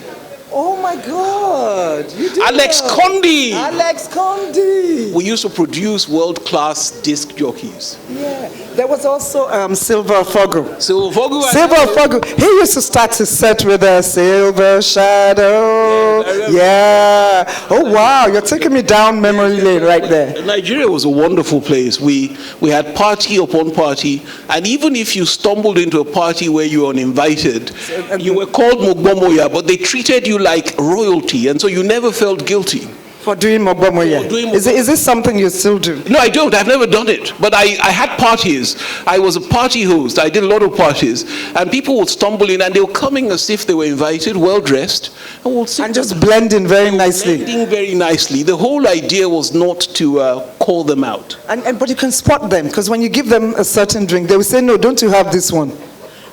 Speaker 2: Oh my God. You did
Speaker 1: Alex
Speaker 2: that.
Speaker 1: Condi.
Speaker 2: Alex Condi.
Speaker 1: We used to produce world-class disc jockeys.
Speaker 2: Yeah. There was also Silver Fogu.
Speaker 1: Silver Fogu.
Speaker 2: He used to start his set with a Silver Shadow. Yeah. Oh wow, you're taking me down memory lane right there.
Speaker 1: Nigeria was a wonderful place. We had party upon party, and even if you stumbled into a party where you were uninvited, you were called Mogbomoya, but they treated you like royalty, and so you never felt guilty.
Speaker 2: For doing Mogbomoya. Is this something you still do?
Speaker 1: No, I don't. I've never done it. But I had parties. I was a party host. I did a lot of parties. And people would stumble in and they were coming as if they were invited, well dressed, and would sit
Speaker 2: and just blend in very nicely.
Speaker 1: Blending very nicely. The whole idea was not to call them out.
Speaker 2: But you can spot them, because when you give them a certain drink, they will say, no, don't you have this one?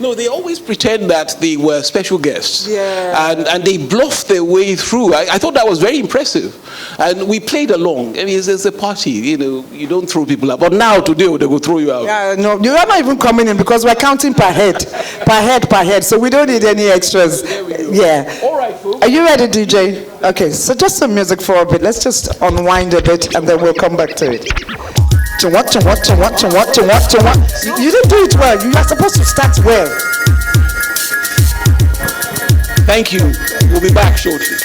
Speaker 1: No, they always pretend that they were special guests.
Speaker 2: Yeah.
Speaker 1: And they bluff their way through. I thought that was very impressive. And we played along. I mean, it's a party, you know, you don't throw people out. But now, today, they will throw you out.
Speaker 2: Yeah, no, you are not even coming in because we're counting per head. Per head. So we don't need any extras. Yeah.
Speaker 1: All right, folks.
Speaker 2: Are you ready, DJ? Okay, so just some music for a bit. Let's just unwind a bit and then we'll come back to it. You didn't do it well. You are supposed to start well.
Speaker 1: Thank you. We'll be back shortly.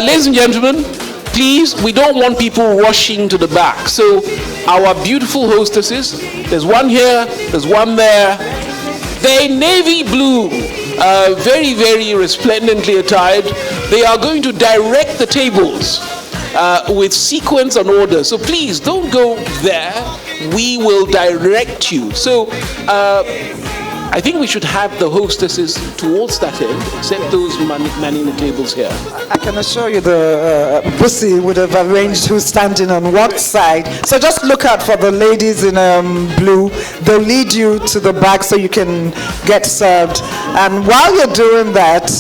Speaker 1: Ladies and gentlemen, please, we don't want people rushing to the back. So our beautiful hostesses, there's one here, there's one there. They're navy blue, very, very resplendently attired. They are going to direct the tables with sequence and order. So please, don't go there. We will direct you. So I think we should have the hostesses towards that end, except those manning the tables here.
Speaker 2: I can assure you the Bussy would have arranged who's standing on what side. So just look out for the ladies in blue. They'll lead you to the back so you can get served. And while you're doing that,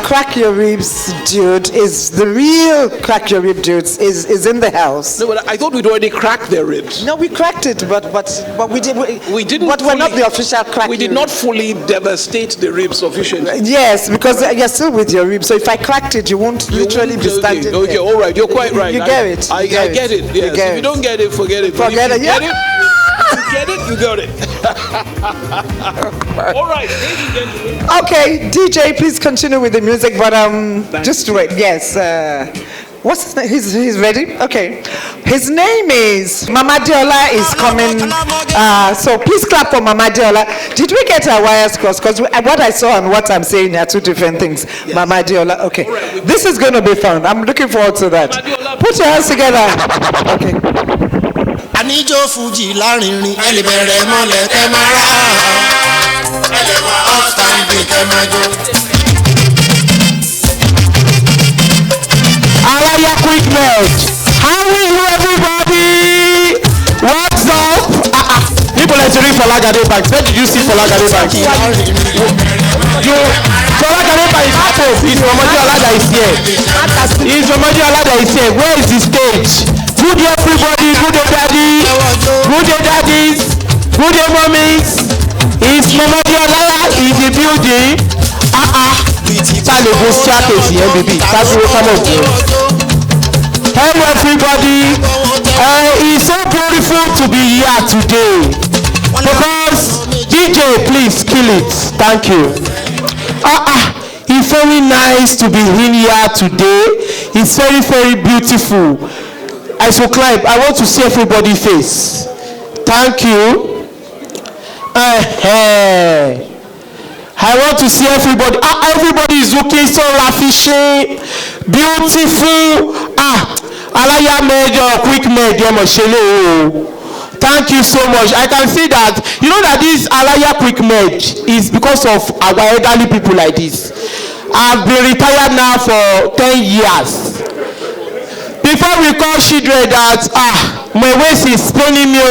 Speaker 2: Crack Your Ribs dude is the real Crack Your Rib dudes is in the house.
Speaker 1: No, but I thought we'd already cracked their ribs.
Speaker 2: No, we cracked it, but we didn't. But we're not the official crack.
Speaker 1: We did not fully devastate the ribs officially.
Speaker 2: Yes, because you're still with your ribs. So if I cracked it, you won't literally be standing.
Speaker 1: Okay, all right, you're quite right.
Speaker 2: You get it.
Speaker 1: I get it. Yes. If you don't get it, forget it.
Speaker 2: Forget it.
Speaker 1: Get it. You get it. You got it. All right, ladies and gentlemen.
Speaker 2: Okay, DJ, please continue with the music, but just wait. Yes. What's his name? He's ready? Okay. His name is Mama Diola is coming. So please clap for Mama Diola. Did we get our wires crossed? Because what I saw and what I'm saying are two different things. Yes. Mama Diola. Okay. Right, this is going to be fun. I'm looking forward to that. Put your hands together. Okay.
Speaker 9: Anijo Fuji lárinrin ẹlẹ́bẹ̀rẹ̀ mọ́lẹ̀ kẹ́ máa rà ẹlẹ́wà outstanding kẹ́ máa jó.
Speaker 10: Araya Quickmed. How are you, everybody? What's up? People like to read Folagade Banks. Where did you see Folagade Banks? Folagade Banks is Apple. He's from Mojo Alada is here. He's from Mojo Alada is here. Where is the stage? Good day, everybody. Good day, daddy. Good day, daddies. Good day, mummies. It's Mama Diolala in the building. Hello, everybody. It's so beautiful to be here today. Because DJ, please kill it. Thank you. It's very nice to be in here today. It's very, very beautiful. I so climb. I want to see everybody's face. Thank you. I want to see everybody. Everybody is looking so ravishing, beautiful. Araya made Quickmed Araya. Thank you so much. I can see that. You know that this Araya Quickmed is because of our elderly people like this. I've been retired now for 10 years. Before we call children that my waist is paining me,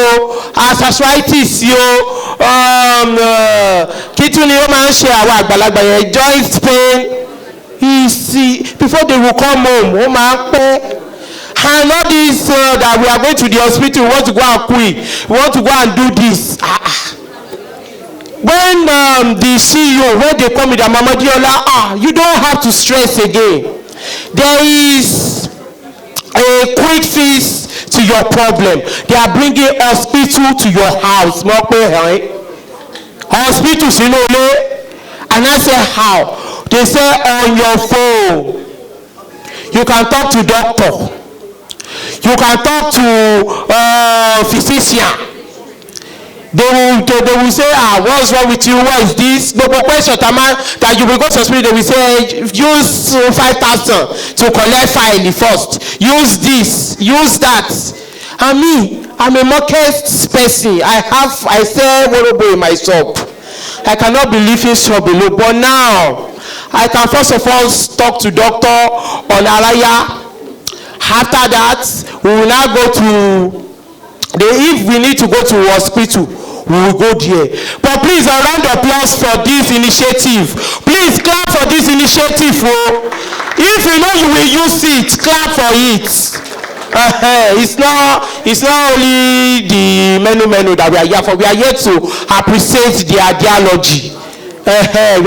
Speaker 10: arthritis, kidney joint pain. Before they will come home, and all this that we are going to the hospital, we want to go and quit, we want to go and do this. When the CEO, when they come with the Mama Diola, you don't have to stress again. There is a quick fix to your problem. They are bringing hospital to your house. Hospital, and I say how? They say on your phone. You can talk to doctor. You can talk to physician. They will say, what's wrong with you? What is this? No question that you will go to hospital. They will say, use 5,000 to collect file first. Use this, use that. I'm a market person. I sell Worobo in my shop. I cannot be living shop below. But now, I can first of all talk to doctor on Araya. After that, we will now go to if we need to go to hospital, we will go there. But please, a round of applause for this initiative. Please clap for this initiative. If you know you will use it, clap for it. It's not only the menu that we are here for. We are here to appreciate the ideology.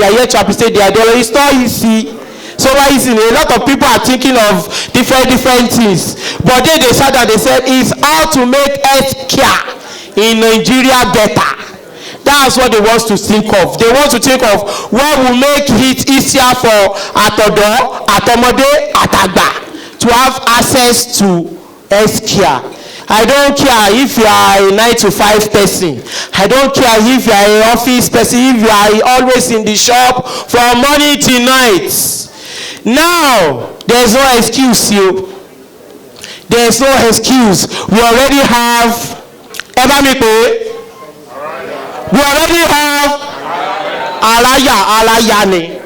Speaker 10: We are here to appreciate the ideology. It's not easy. So why is it? A lot of people are thinking of different things. But they decided that they said it's how to make health care in Nigeria better. That's what they want to think of. They want to think of what will make it easier for Atodo, Atomode, Atagba to have access to health care. I don't care if you are a 9 to 5 person. I don't care if you are an office person, if you are always in the shop from morning till night. Now, there's no excuse, you. There's no excuse. We already have we already have Arayani.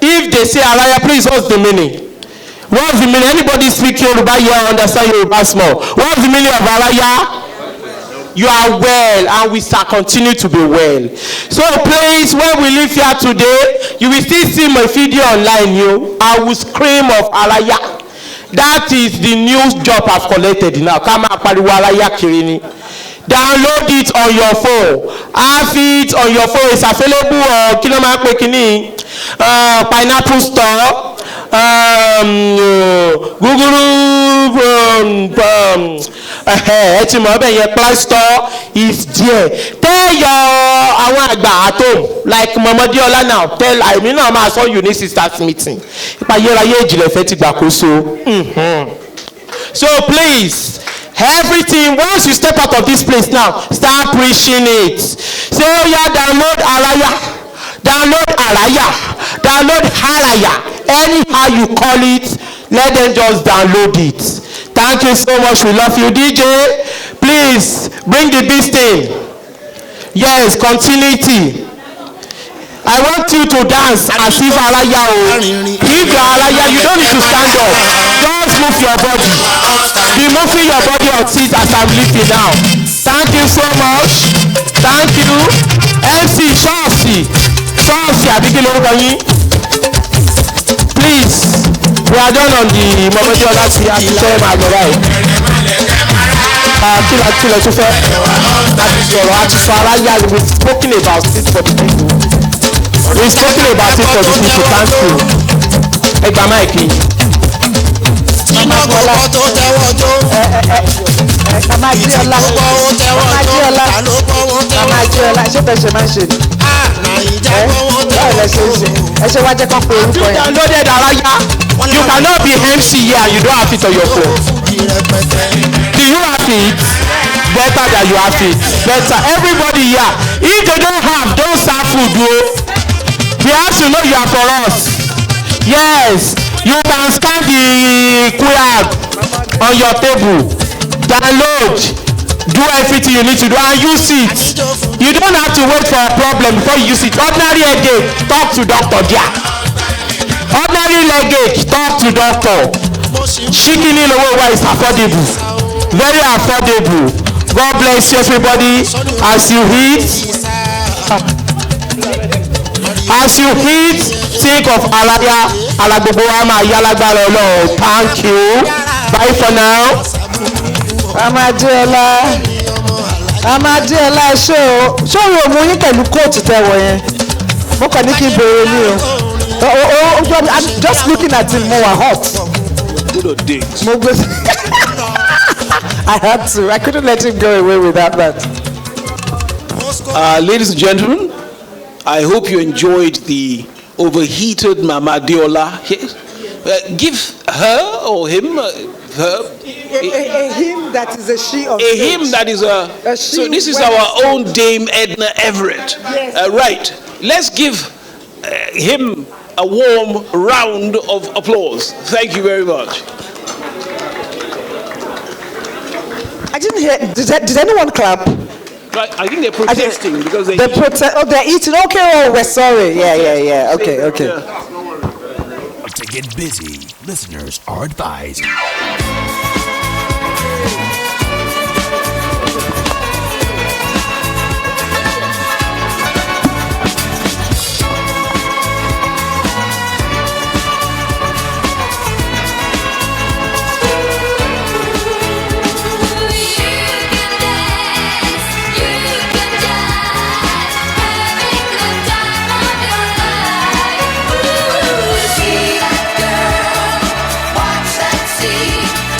Speaker 10: If they say Araya, please, what's the meaning? What's the meaning? Anybody speak Yoruba here understand Yoruba small? What's the meaning of Araya? You are well, and we shall continue to be well. So please, when we leave here today, you will still see my video online. I will scream of Araya. That is the new job I've collected now. Download it on your phone. Have it on your phone. It's available on Pineapple Store, Google Play Store is there. Tell your at home, like Mama Diola now. Tell I saw you need sisters meeting. So please, everything, once you step out of this place now, start preaching it. Say, download Araya, download Araya, download Araya. Anyhow you call it, let them just download it. Thank you so much. We love you, DJ. Please bring the beast in. Yes, continuity. I want you to dance as if Araya. If you're Araya, you don't need to stand up. Just move your body. Be moving your body on seat as I'm lifting now. Thank you so much. Thank you. MC Chelsea. Please, we are done on the Momodeola ti fẹ́ máa lọ báyìí. Kí lẹ tún fẹ́? A ti sọ Araya, we spoken about it for the people. We spoken about it for the people, thank you. Ẹ gba máìkì.
Speaker 9: Ọmọkọ̀kọ̀ tó tẹ́wọ́ tó.
Speaker 2: Mama Adéọlá. Mama Adéọlá. Ṣé bẹ́ẹ̀ ṣe máa ń ṣe ni? Báwo lẹ ṣe ń ṣe? Ẹ ṣe wá jẹ́ kán pé orúkọ yẹn.
Speaker 10: You downloaded Araya. You cannot be MC here and you don't have it on your phone. Do you have it? Better that you have it. Better. Everybody here. If they don't have, don't serve food, bro. We have to know you are for us. Yes. You can scan the QR on your table. Download. Do everything you need to do and use it. You don't have to wait for a problem before you use it. Ordinary headache, talk to doctor there. Ordinary leg ache, talk to doctor. Chicken in the way is affordable. Very affordable. God bless you everybody as you eat. As you eat, think of Araya. Alagbogbo wa máa yá lágbára Ọlọ́run. Thank you. Bye for now.
Speaker 2: Mama Adéọlá. Mama Adéọlá ṣé o mú yín pẹ̀lú kóòtù tẹ́wọ̀ yẹn? Mo kàn ní kí n bèrè ní o. I'm just looking at him, more hot. I had to. I couldn't let him go away without that.
Speaker 1: Ladies and gentlemen, I hope you enjoyed the overheated Mama Adéọlá. Give her or him, her.
Speaker 2: A him that is a she of
Speaker 1: a him that is a she. So this is our own Dame Edna Everett.
Speaker 2: Yes.
Speaker 1: Right. Let's give him a warm round of applause. Thank you very much.
Speaker 2: I didn't hear. Did anyone clap?
Speaker 1: I think they're protesting because they.
Speaker 2: They're they're eating. Okay. Oh, we're sorry. Yeah. Okay.
Speaker 1: Yeah.
Speaker 11: To get busy, listeners are advised.
Speaker 12: See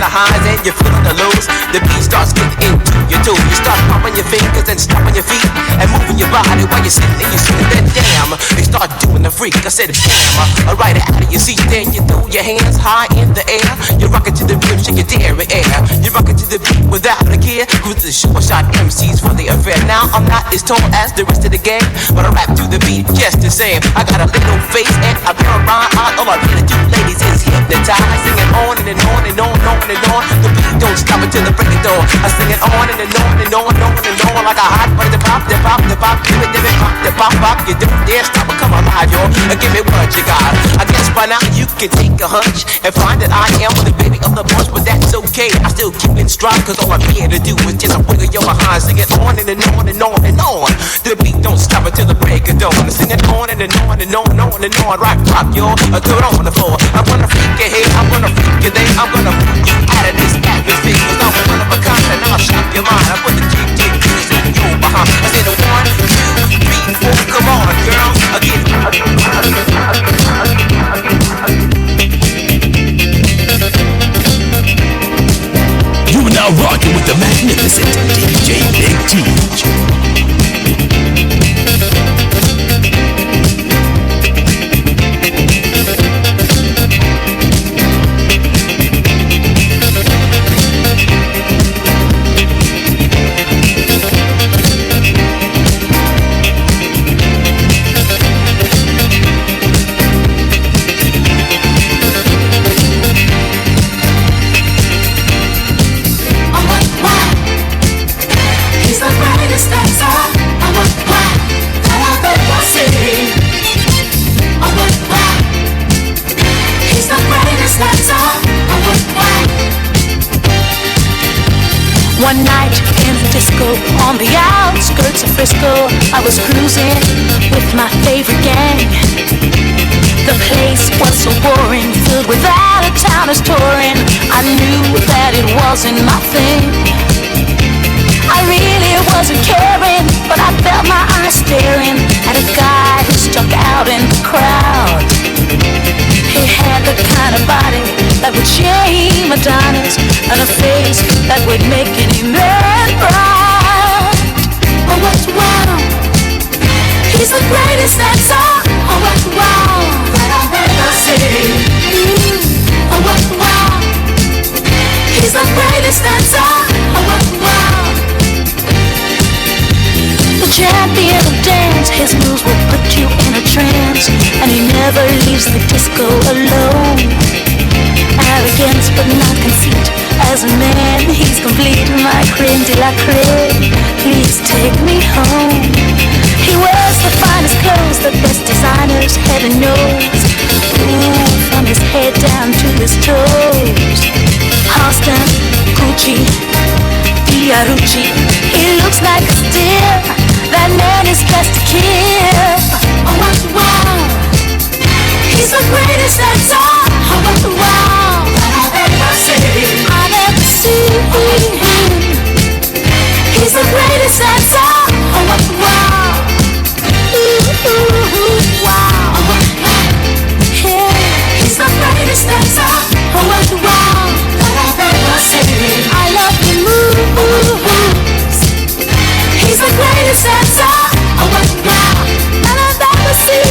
Speaker 12: the highs and you're feeling the lows. The beat starts getting into your toes. You start pumping your fingers and stomping your feet and moving your body while you're sitting and you're sitting there. Damn, they start doing the freak. I said, bam, right out of your seat. Then you throw your hands high in the air. You're rocking to the rhythm, shake your dairy air. You're rocking to the beat without a care. Who's the short shot MCs for the affair? Now I'm not as tall as the rest of the gang, but I rap to the beat just the same. I got a little face and a pair of rhyme eyes. All I really do, ladies, is hypnotize. Singing on and on and on and on and on. The beat don't stop until the break of dawn. I sing it on and on and on and on and on like a hot butter. The pop, the pop, the pop, give it, pop, the pop, pop. You don't dare stop or come alive, yo. Give me what you got. I guess by now you can take a hunch and find that I am the baby of the bunch, but that's okay. I still keep it strong, cause all I'm here to do is just wiggle your behind. Sing it on and on and on and on. The beat don't stop until the break of dawn. Sing it on and on and on and on and on. Rock, pop, yo. Do it on the floor. I'm gonna freak your head, I'm gonna freak your day. I'm gonna put you out of this atmosphere, cause I'm one of a kind and I'll shock your mind. I put the jig in your behind. I said 1, 2, 3, 4. Come on, girls. Again.
Speaker 11: You are now rocking with the magnificent DJ Big T.
Speaker 13: One night in the disco on the outskirts of Frisco, I was cruising with my favorite gang. The place was so boring, filled with out-of-towners touring. I knew that it wasn't my thing. I really wasn't caring, but I felt my eyes staring at a guy who stuck out in the crowd. He had the kind of body that would shame Adonis, and a face that would make any man proud. Oh, what's wow? He's the greatest dancer. Oh, what's wow? That I've ever seen. Oh, what's wow? He's the greatest dancer. Oh, what's wow? The champion of dance, his moves will put you in a trance, and he never leaves the disco alone. Arrogance but not conceit, as a man he's complete. My creme de la creme, please take me home. He wears the finest clothes, the best designers, heaven knows. Ooh, from his head down to his toes. Halston, Gucci, Fiorucci, he looks like a steer. That man is dressed to kill. Oh, what's wow? He's the greatest dancer. Oh, what's wow? That I've ever seen. I've ever seen him. He's the greatest dancer. Oh, what's wow? Ooh, wow. Oh, what's wow? Yeah. He's the greatest dancer. Oh, what's wow? That I've ever seen. I love the moves. He's the greatest dancer. Oh, what's wow? That I've ever seen.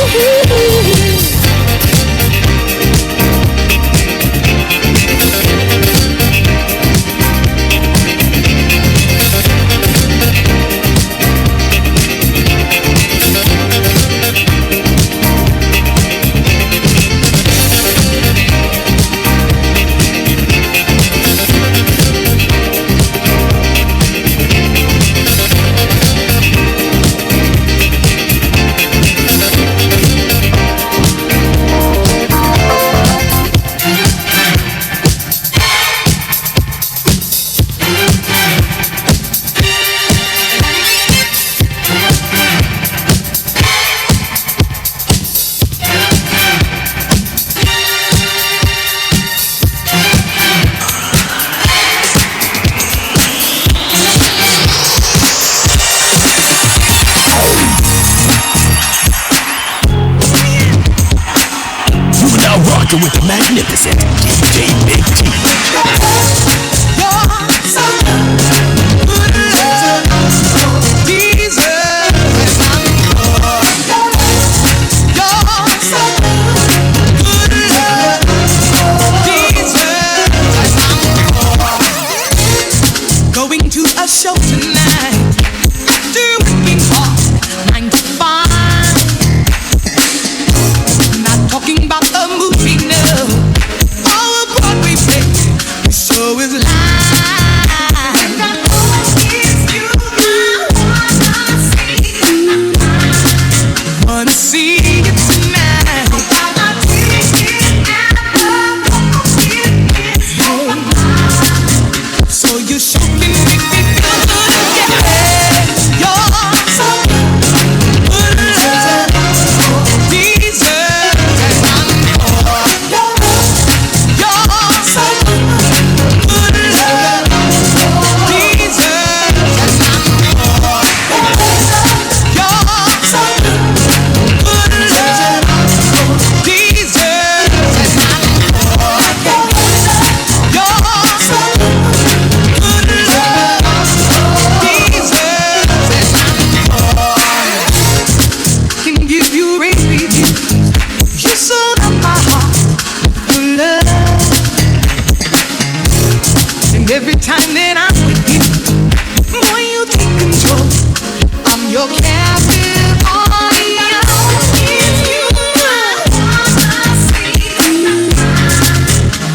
Speaker 11: rocking with the magnificent DJ Big T.
Speaker 14: Going to a show tonight, doing hard, 9 to 5. Not talking about the movie, no. Our Broadway play, the show is live. Wanna see it tonight. So you show me. Every time that I'm with you, boy, you take control. I'm your captive audience.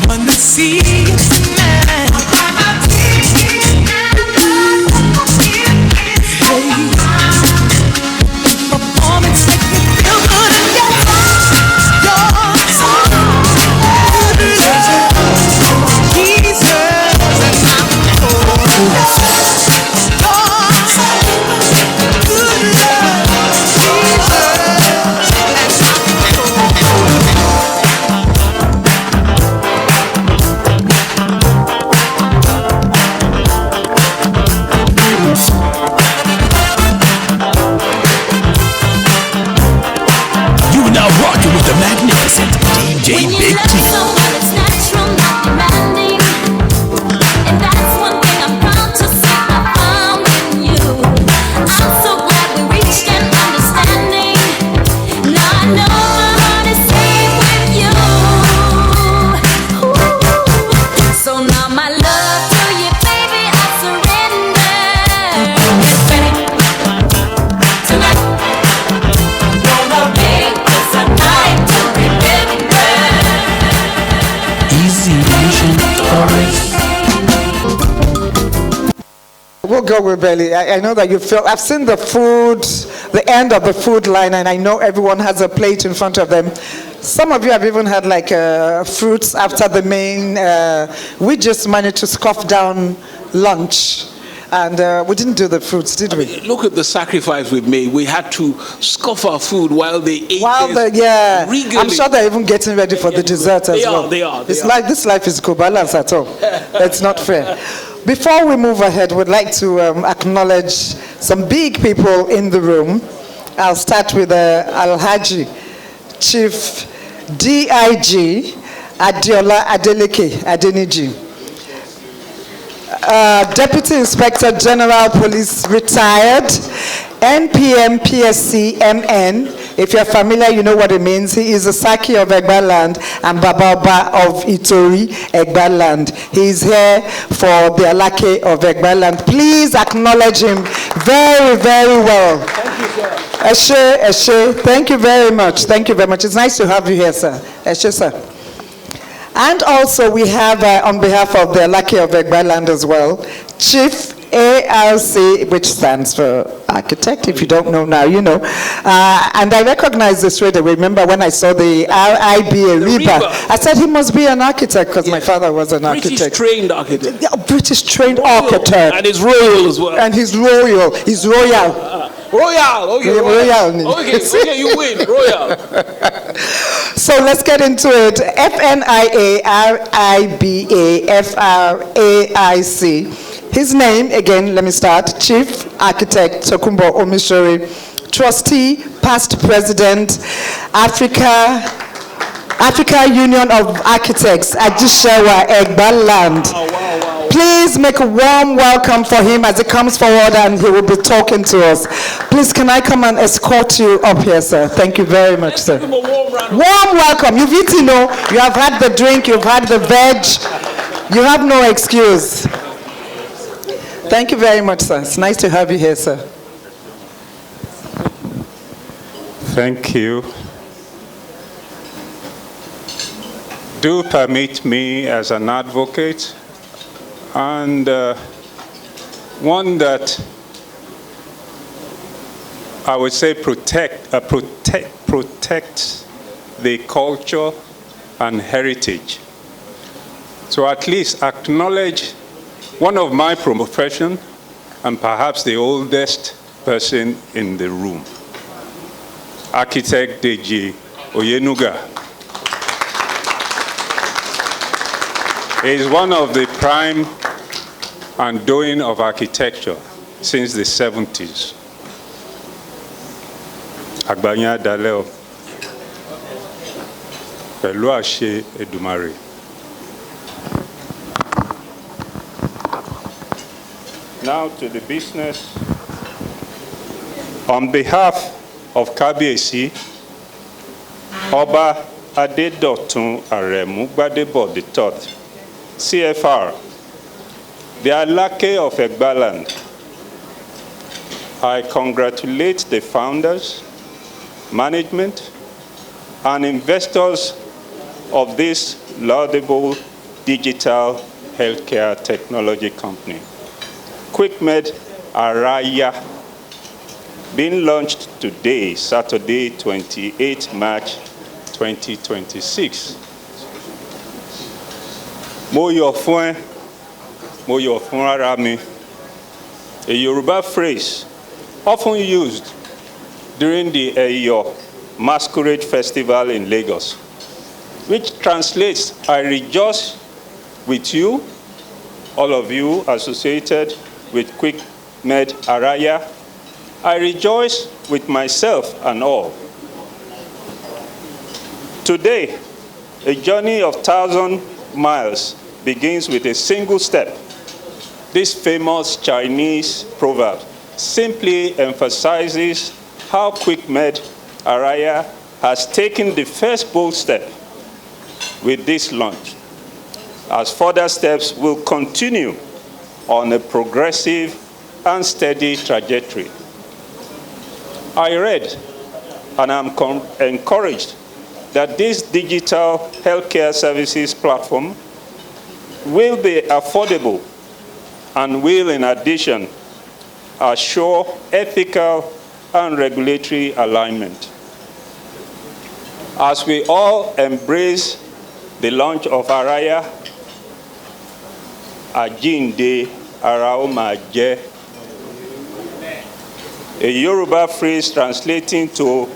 Speaker 14: Wanna see you tonight. Performance make me feel good again. You're so good. Jesus.
Speaker 11: You are now rocking with the magnificent DJ Big T.
Speaker 2: We'll go with Belly. I know that you feel, I've seen the food, the end of the food line, and I know everyone has a plate in front of them. Some of you have even had like fruits after the main. We just managed to scoff down lunch. And we didn't do the fruits, did we?
Speaker 1: Look at the sacrifice we've made. We had to scoff our food while they ate.
Speaker 2: Yeah,
Speaker 1: regally.
Speaker 2: I'm sure they're even getting ready for the dessert as well.
Speaker 1: They are.
Speaker 2: It's like this life is co-balance at all. It's not fair. Before we move ahead, we'd like to acknowledge some big people in the room. I'll start with Alhaji Chief DIG Adiola Adeleke Adeniji. Deputy Inspector General Police retired, NPM PSC MN. If you're familiar, you know what it means. He is a Saki of Egbaland and Bababa of Itori, Egbaland. He is here for the Alake of Egbaland. Please acknowledge him very, very well.
Speaker 1: Thank you, sir.
Speaker 2: Eshe, thank you very much. Thank you very much. It's nice to have you here, sir. Eshe, sir. And also we have, on behalf of the Alake of Egbaland as well, Chief ARC, which stands for architect. If you don't know now, you know. And I recognize this straight away. Remember when I saw the RIBA Reba, I said he must be an architect because my father was an architect.
Speaker 1: British trained architect.
Speaker 2: Yeah, British trained architect.
Speaker 1: And he's royal as well.
Speaker 2: And he's royal. He's royal.
Speaker 1: Royal. Okay, royal. Okay, you win. Royal.
Speaker 2: So let's get into it. FNIA RIBA FRAIC. His name, again, let me start. Chief Architect Tokumbo Omishori. Trustee, past president, Africa Africa Union of Architects, Ajishewa Egbaland. Please make a warm welcome for him as he comes forward and he will be talking to us. Please, can I come and escort you up here, sir? Thank you very much, sir. Warm welcome. You've eaten, you have had the drink, you've had the veg. You have no excuse. Thank you very much, sir. It's nice to have you here, sir.
Speaker 15: Thank you. Do permit me as an advocate and one that I would say protect the culture and heritage. To at least acknowledge one of my profession and perhaps the oldest person in the room, Architect Deji Oyenuga. He is one of the prime and doing of architecture since the 70s. Agbanya Daleo, pẹ̀lú àṣẹ Èdùmàrè. Now to the business. On behalf of Kábíyèsí, Ọba Adédọ̀tun Aremu Gbádébọ̀ III, CFR, the Aláké of Egbaland, I congratulate the founders, management, and investors of this laudable digital healthcare technology company, Quickmed Araya, being launched today, Saturday, 28 March 2026. Mo yọ̀ fún ara mi, a Yoruba phrase often used during the Eyo Masquerade Festival in Lagos, which translates, I rejoice with you, all of you associated with Quickmed Araya. I rejoice with myself and all. Today, a journey of 1,000 miles begins with a single step. This famous Chinese proverb simply emphasizes how Quickmed Araya has taken the first bold step with this launch, as further steps will continue on a progressive and steady trajectory. I read and I'm encouraged that this digital healthcare services platform will be affordable and will, in addition, assure ethical and regulatory alignment. As we all embrace the launch of Araya, Ajinde Araomaje, a Yoruba phrase translating to,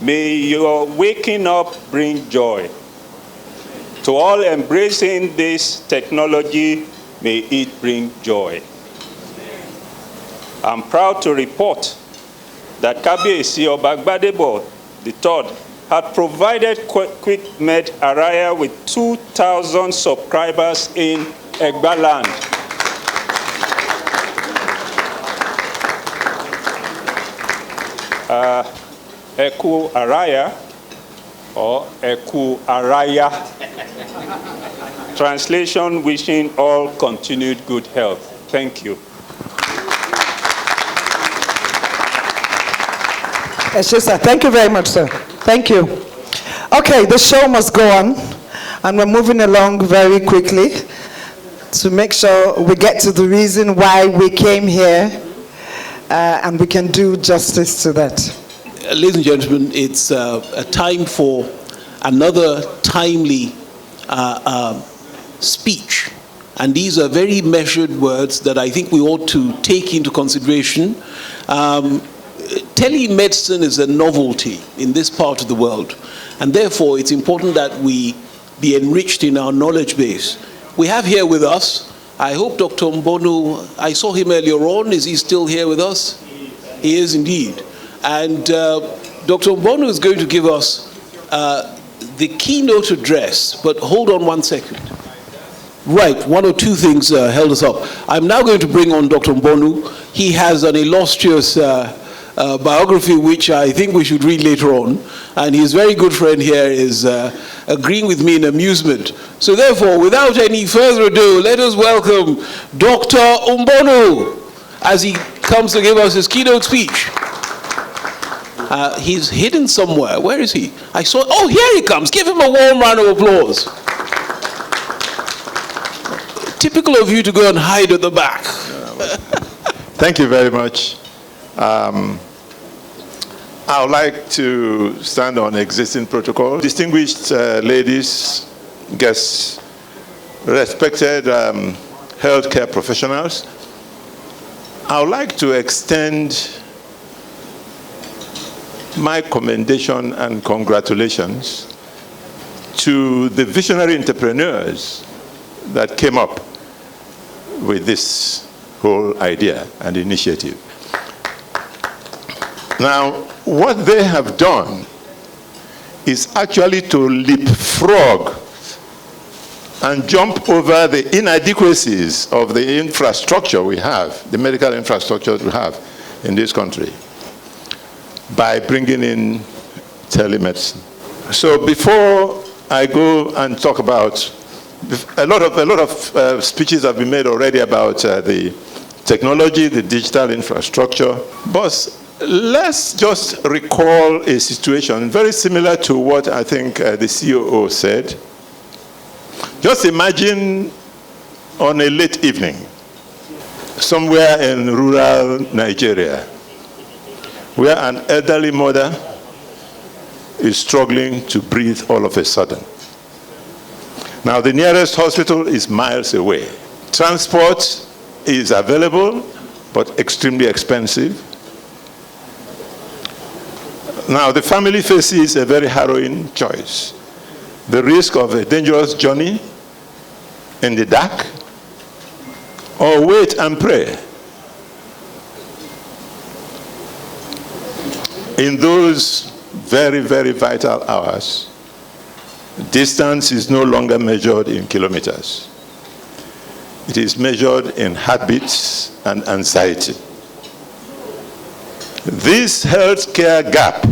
Speaker 15: may your waking up bring joy. To all embracing this technology, may it bring joy. I'm proud to report that Kábíyèsí Ọba Gbádébọ̀ III had provided Quickmed Araya with 2,000 subscribers in Egbaland. Eku Araya, or Eku Araya. Translation, wishing all continued good health. Thank you.
Speaker 2: Thank you very much, sir. Thank you. Okay, the show must go on, and we're moving along very quickly to make sure we get to the reason why we came here, and we can do justice to that.
Speaker 1: Ladies and gentlemen, it's a time for another timely speech. And these are very measured words that I think we ought to take into consideration. Telemedicine is a novelty in this part of the world, and therefore it's important that we be enriched in our knowledge base. We have here with us, I hope Dr. Mbonu, I saw him earlier on, is he still here with us? He is indeed. And Dr. Mbonu is going to give us the keynote address, but hold on one second. Right, one or two things held us up. I'm now going to bring on Dr. Mbonu. He has an illustrious biography, which I think we should read later on. And his very good friend here is agreeing with me in amusement. So therefore, without any further ado, let us welcome Dr. Mbonu as he comes to give us his keynote speech. He's hidden somewhere. Where is he? I saw, oh, here he comes. Give him a warm round of applause. Typical of you to go and hide at the back.
Speaker 16: Thank you very much. I would like to stand on existing protocol. Distinguished ladies, guests, respected healthcare professionals, I would like to extend my commendation and congratulations to the visionary entrepreneurs that came up with this whole idea and initiative. Now, what they have done is actually to leapfrog and jump over the inadequacies of the infrastructure we have, the medical infrastructure we have in this country, by bringing in telemedicine. So before I go and talk about, a lot of speeches have been made already about the technology, the digital infrastructure, but let's just recall a situation very similar to what I think the COO said. Just imagine on a late evening, somewhere in rural Nigeria, where an elderly mother is struggling to breathe all of a sudden. Now, the nearest hospital is miles away. Transport is available, but extremely expensive. Now, the family faces a very harrowing choice. The risk of a dangerous journey in the dark, or wait and pray. In those very, very vital hours, distance is no longer measured in kilometers. It is measured in heartbeats and anxiety. This healthcare gap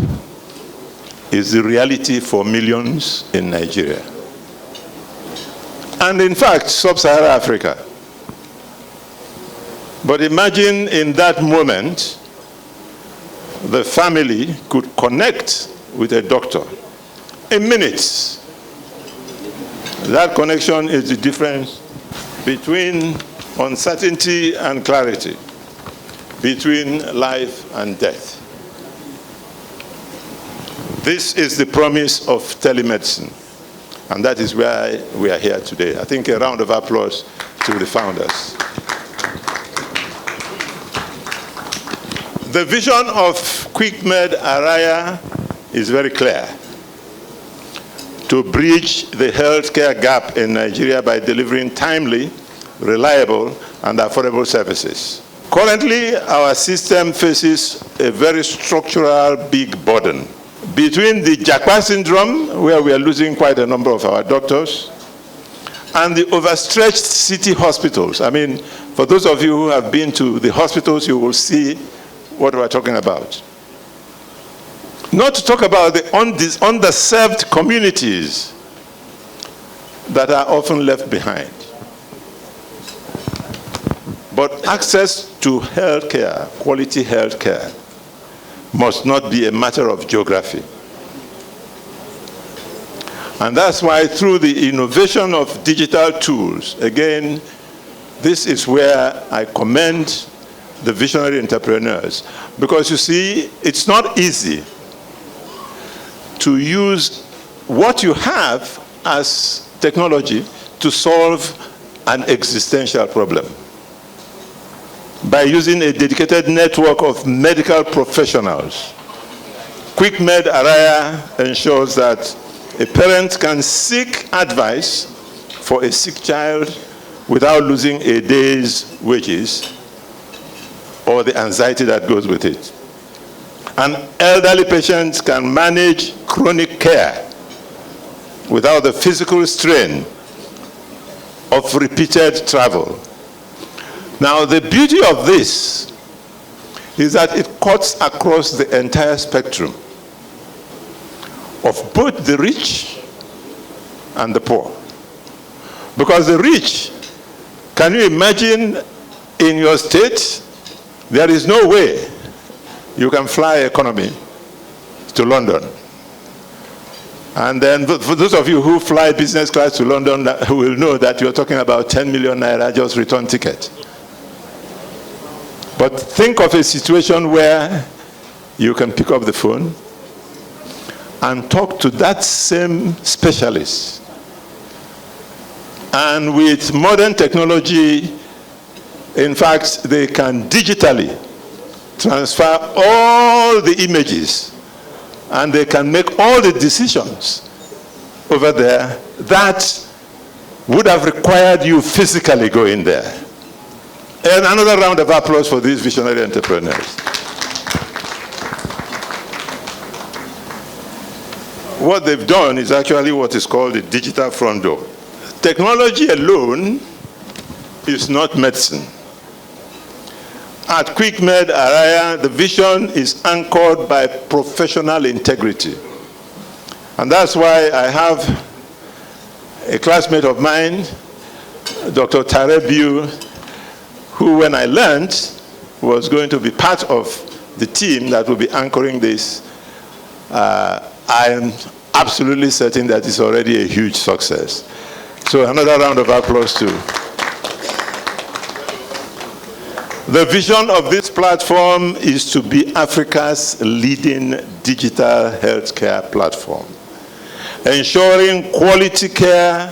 Speaker 16: is the reality for millions in Nigeria. And in fact, sub-Saharan Africa. But imagine in that moment, the family could connect with a doctor in minutes. That connection is the difference between uncertainty and clarity, between life and death. This is the promise of telemedicine, and that is why we are here today. I think a round of applause to the founders. The vision of Quickmed Araya is very clear: to bridge the healthcare gap in Nigeria by delivering timely, reliable, and affordable services. Currently, our system faces a very structural big burden. Between the Japa syndrome, where we are losing quite a number of our doctors, and the overstretched city hospitals. I mean, for those of you who have been to the hospitals, you will see what we're talking about. Not to talk about the underserved communities that are often left behind. But access to healthcare, quality healthcare, must not be a matter of geography. And that's why through the innovation of digital tools, again, this is where I commend the visionary entrepreneurs. Because you see, it's not easy to use what you have as technology to solve an existential problem. By using a dedicated network of medical professionals, Quickmed Araya ensures that a parent can seek advice for a sick child without losing a day's wages or the anxiety that goes with it. And elderly patients can manage chronic care without the physical strain of repeated travel. Now, the beauty of this is that it cuts across the entire spectrum of both the rich and the poor. Because the rich, can you imagine in your state, there is no way you can fly economy to London. And then for those of you who fly business class to London who will know that you're talking about 10 million naira just return ticket. But think of a situation where you can pick up the phone and talk to that same specialist. And with modern technology, in fact, they can digitally transfer all the images and they can make all the decisions over there that would have required you physically go in there. And another round of applause for these visionary entrepreneurs. What they've done is actually what is called the digital front door. Technology alone is not medicine. At Quickmed Araya, the vision is anchored by professional integrity. And that's why I have a classmate of mine, Dr. Tarebiu, who, when I learned, was going to be part of the team that will be anchoring this. I am absolutely certain that it's already a huge success. So another round of applause too. The vision of this platform is to be Africa's leading digital healthcare platform, ensuring quality care